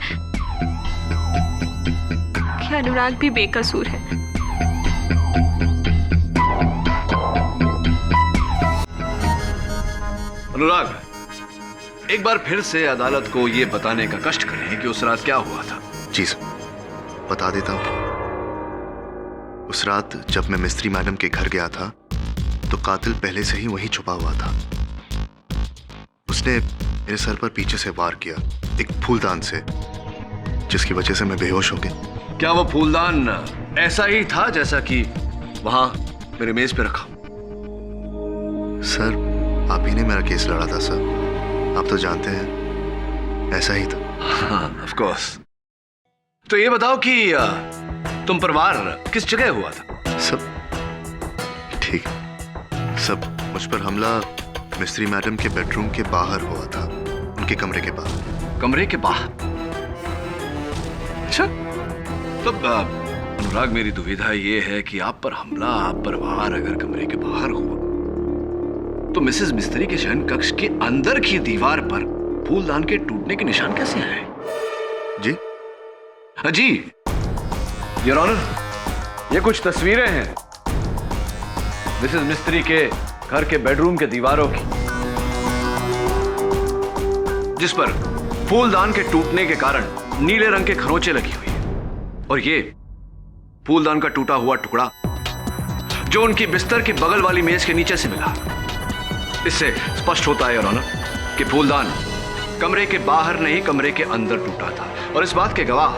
कि अनुराग भी बेकसूर है। अनुराग, एक बार फिर से अदालत को यह बताने का कष्ट करें कि उस रात क्या हुआ था। जी सर, बता देता हूं। उस रात जब मैं मिस्त्री मैडम के घर गया था तो कातिल पहले से ही वहीं छुपा हुआ था। उसने मेरे सर पर पीछे से वार किया, एक फूलदान से, जिसकी वजह से मैं बेहोश हो गया। क्या वो फूलदान ऐसा ही था जैसा कि वहां मेरे मेज पे रखा? सर, आप ही ने मेरा केस लड़ा था सर, आप तो जानते हैं, ऐसा ही था। हाँ, ऑफ कोर्स। तो ये बताओ कि तुम पर वार किस जगह हुआ था? सब ठीक है। सब मुझ पर हमला मिस्त्री मैडम के बेडरूम के बाहर हुआ था, उनके कमरे के बाहर। कमरे के बाहर? अच्छा, तब अनुराग, मेरी दुविधा ये है कि आप पर हमला, आप पर वार अगर कमरे के बाहर हुआ तो मिसेस मिस्त्री के शयन कक्ष के अंदर की दीवार पर फूलदान के टूटने के निशान कैसे आए? जी जी योर ऑनर, ये कुछ तस्वीरें हैं मिसेस मिस्त्री के घर के बेडरूम के दीवारों की, जिस पर फूलदान के टूटने के कारण नीले रंग के खरोंचे लगी हुई है। और ये फूलदान का टूटा हुआ टुकड़ा जो उनकी बिस्तर की बगल वाली मेज के नीचे से मिला। इससे स्पष्ट होता है योर ऑनर कि फूलदान कमरे के बाहर नहीं, कमरे के अंदर टूटा था। और इस बात के गवाह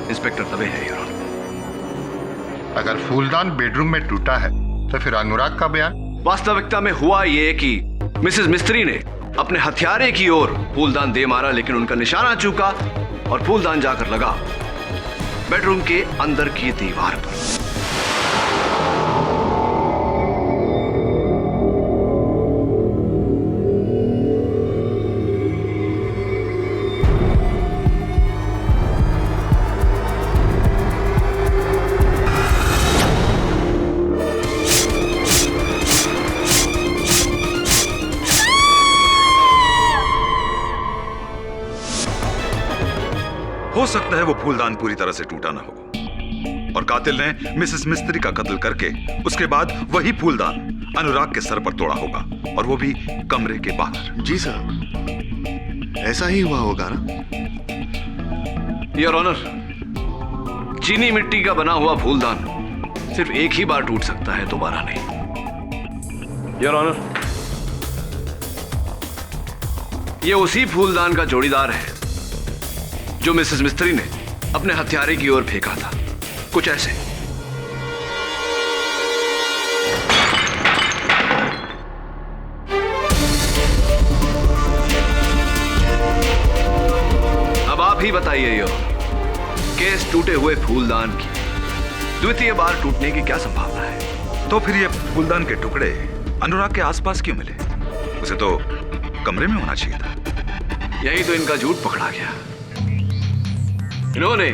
इंस्पेक्टर दवे है योर ऑनर। अगर फूलदान बेडरूम में टूटा है तो फिर अनुराग का बयान? वास्तविकता में हुआ यह कि मिसेस मिस्त्री ने अपने हथियारे की ओर फूलदान दे मारा, लेकिन उनका निशाना चूका और फूलदान जाकर लगा बेडरूम के अंदर की दीवार पर। हो सकता है वो फूलदान पूरी तरह से टूटा ना हो और कातिल ने मिसेस मिस्त्री का कत्ल करके उसके बाद वही फूलदान अनुराग के सर पर तोड़ा होगा, और वो भी कमरे के बाहर। जी सर, ऐसा ही हुआ होगा ना? योर ऑनर, चीनी मिट्टी का बना हुआ फूलदान सिर्फ एक ही बार टूट सकता है, दोबारा नहीं। योर ऑनर, ये उसी फूलदान का जोड़ीदार है जो मिसेस मिस्त्री ने अपने हथियारे की ओर फेंका था, कुछ ऐसे। अब आप ही बताइए योर, केस टूटे हुए फूलदान की द्वितीय बार टूटने की क्या संभावना है? तो फिर ये फूलदान के टुकड़े अनुराग के आसपास क्यों मिले? उसे तो कमरे में होना चाहिए था। यही तो इनका झूठ पकड़ा गया। इन्होंने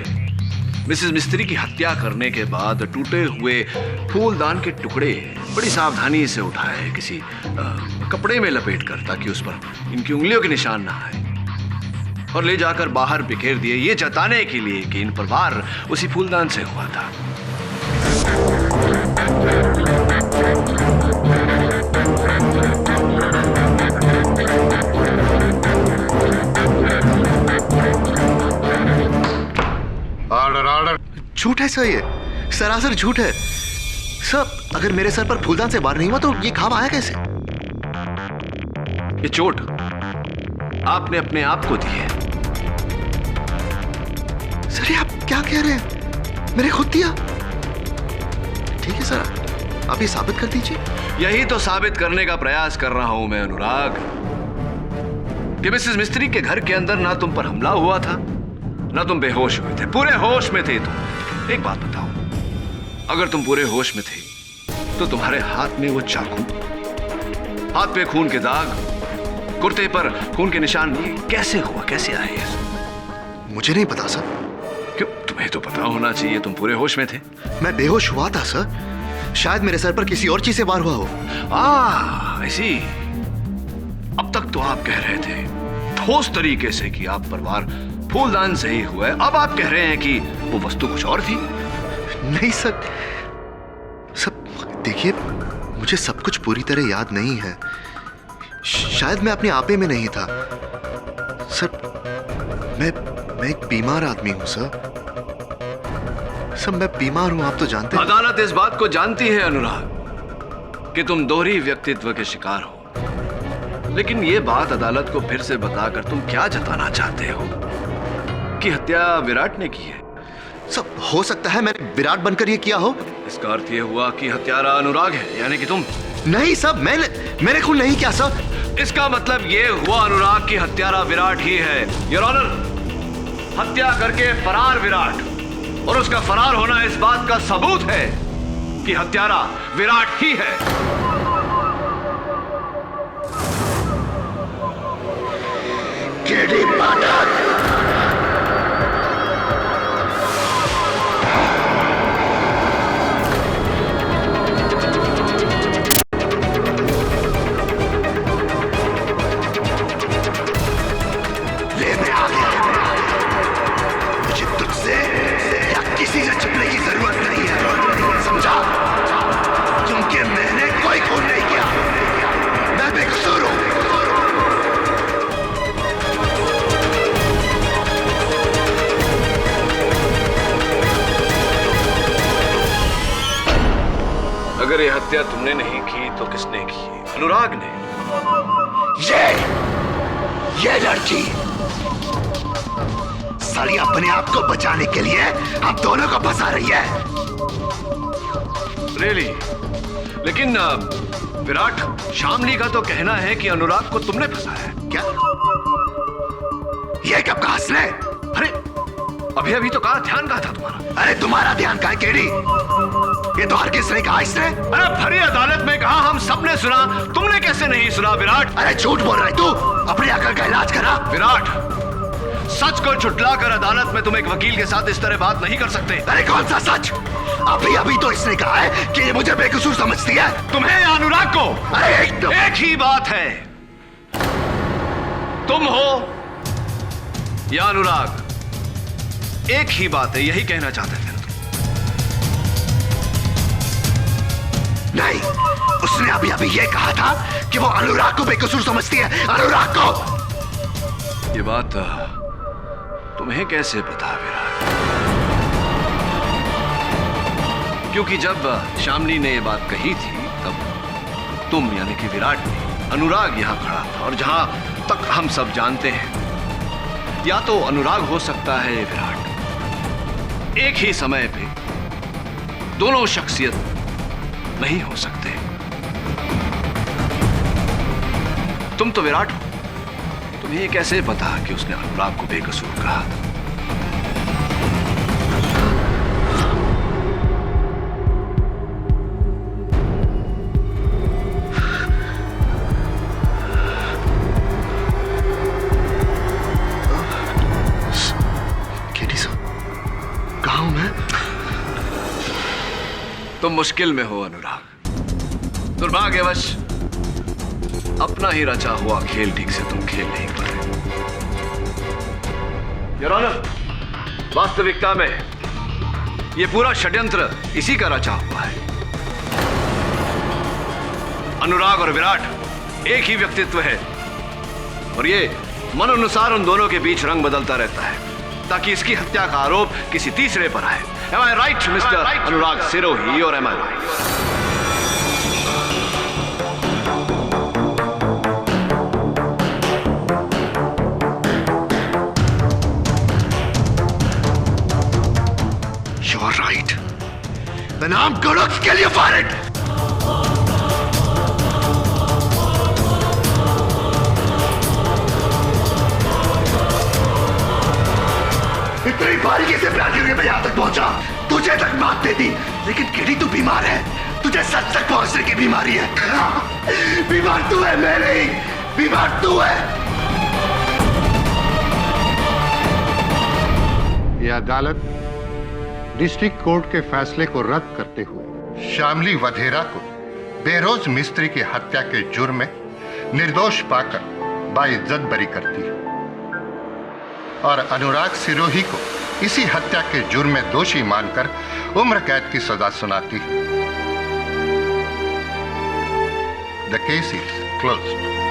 मिसेस मिस्त्री की हत्या करने के बाद टूटे हुए फूलदान के टुकड़े बड़ी सावधानी से उठाए, किसी कपड़े में लपेटकर, ताकि उस पर इनकी उंगलियों के निशान ना आए, और ले जाकर बाहर बिखेर दिए, ये जताने के लिए कि इन पर वार उसी फूलदान से हुआ था। झूठ है सर, ये सरासर झूठ है सर। अगर मेरे सर पर फूलदान से वार नहीं हुआ तो ये घाव आया कैसे? ये चोट आपने अपने आप को दी है। सर, ये आप क्या कह रहे हैं? मैंने खुद दिया। ठीक है सर, आप ये साबित कर दीजिए। यही तो साबित करने का प्रयास कर रहा हूं मैं अनुराग, कि मिसेस मिस्त्री के घर के अंदर ना तुम पर हमला हुआ था, ना तुम बेहोश हुए थे, पूरे होश में थे तुम। एक बात बताओ, अगर तुम पूरे होश में थे तो तुम्हारे हाथ में वो चाकू, हाथ पे खून के दाग, कुर्ते पर खून के निशान, ये कैसे हुआ, कैसे आए? मुझे नहीं पता सर। क्यों? तुम्हें तो पता होना चाहिए, तुम पूरे होश में थे। मैं बेहोश हुआ था सर। शायद मेरे सर पर किसी और चीज से वार हुआ हो। ऐसी। अब तक तो आप कह रहे थे ठोस तरीके से कि आप पर वार फूलदान से ही हुआ है, अब आप कह रहे हैं कि वो वस्तु कुछ और थी। नहीं सर, सब देखिए, मुझे सब कुछ पूरी तरह याद नहीं है। शायद मैं अपने आपे में नहीं था सर। मैं एक बीमार आदमी हूं सर। मैं बीमार हूं, आप तो जानते हैं। अदालत इस बात को जानती है अनुराग कि तुम दोहरी व्यक्तित्व के शिकार हो, लेकिन ये बात अदालत को फिर से बताकर तुम क्या जताना चाहते हो कि हत्या विराट ने की है? सब हो सकता है मैंने विराट बनकर ये किया हो। इसका अर्थ ये हुआ कि हत्यारा अनुराग है, यानी कि तुम। नहीं सब, मैंने खून नहीं किया सर। इसका मतलब ये हुआ अनुराग की हत्यारा विराट ही है। योर ऑनर, हत्या करके फरार विराट और उसका फरार होना इस बात का सबूत है कि हत्यारा विराट ही है। केडी पाठक, अगर ये हत्या तुमने नहीं की तो किसने की? अनुराग ने। ये लड़की साली अपने आप को बचाने के लिए हम दोनों को फंसा रही है। रियली? लेकिन विराट, शामली का तो कहना है कि अनुराग को तुमने फंसाया है। क्या? ये कब कहा इसने? अरे अभी तो कहा, ध्यान कहा था तुम्हारा। अरे तुम्हारा ध्यान कहा केडी? ये तो हर किसने कहा इसने? अरे भरी अदालत में कहा, हम सबने सुना, तुमने कैसे नहीं सुना विराट? अरे झूठ बोल रहे तू, अपनी अकल का इलाज करा। विराट, सच को झुटलाकर अदालत में तुम एक वकील के साथ इस तरह बात नहीं कर सकते। अरे कौन सा सच? अभी तो इसने कहा है कि ये मुझे बेकसूर समझती है। तुम्हें या अनुराग को? अरे एक ही बात है, तुम हो या अनुराग, एक ही बात है, यही कहना चाहते थे। नहीं, उसने अभी ये कहा था कि वो अनुराग को बेकसूर समझती है। अनुराग को। ये बात तुम्हें कैसे पता विराट? क्योंकि जब शामली ने ये बात कही थी तब तुम यानी कि विराट ने, अनुराग यहां खड़ा था, और जहां तक हम सब जानते हैं या तो अनुराग हो सकता है विराट। एक ही समय पे दोनों शख्सियत नहीं हो सकते। तुम तो विराट हो, तुम्हें ये कैसे पता कि उसने अनुराग को बेकसूर कहा? केडी सर, कहाँ हूं मैं? तुम मुश्किल में हो अनुराग। दुर्भाग्यवश अपना ही रचा हुआ खेल ठीक से तुम खेल नहीं पाए। योर ऑनर, वास्तविकता में ये पूरा षड्यंत्र इसी का रचा हुआ है। अनुराग और विराट एक ही व्यक्तित्व है और ये मन अनुसार उन दोनों के बीच रंग बदलता रहता है ताकि इसकी हत्या का आरोप किसी तीसरे पर आए। Am I right, Mr. Anurag Sirohi, or am I right? You're right. Then I'm gonna kill you for it. इतनी बारीकी से प्लान करके मैं यहां तक पहुंचा, तुझे तक मात दे दी, लेकिन केडी तू बीमार है, तुझे सच तक पहुंचने की बीमारी है। बीमार तू है, मैं नहीं, बीमार तू है। यह अदालत डिस्ट्रिक्ट कोर्ट के फैसले को रद्द करते हुए शामली वधेरा को बेरोज मिस्त्री की हत्या के जुर्म में निर्दोष पाकर बाइज्जत बरी करती है और अनुराग सिरोही को इसी हत्या के जुर्म में दोषी मानकर उम्र कैद की सजा सुनाती है। The case is closed.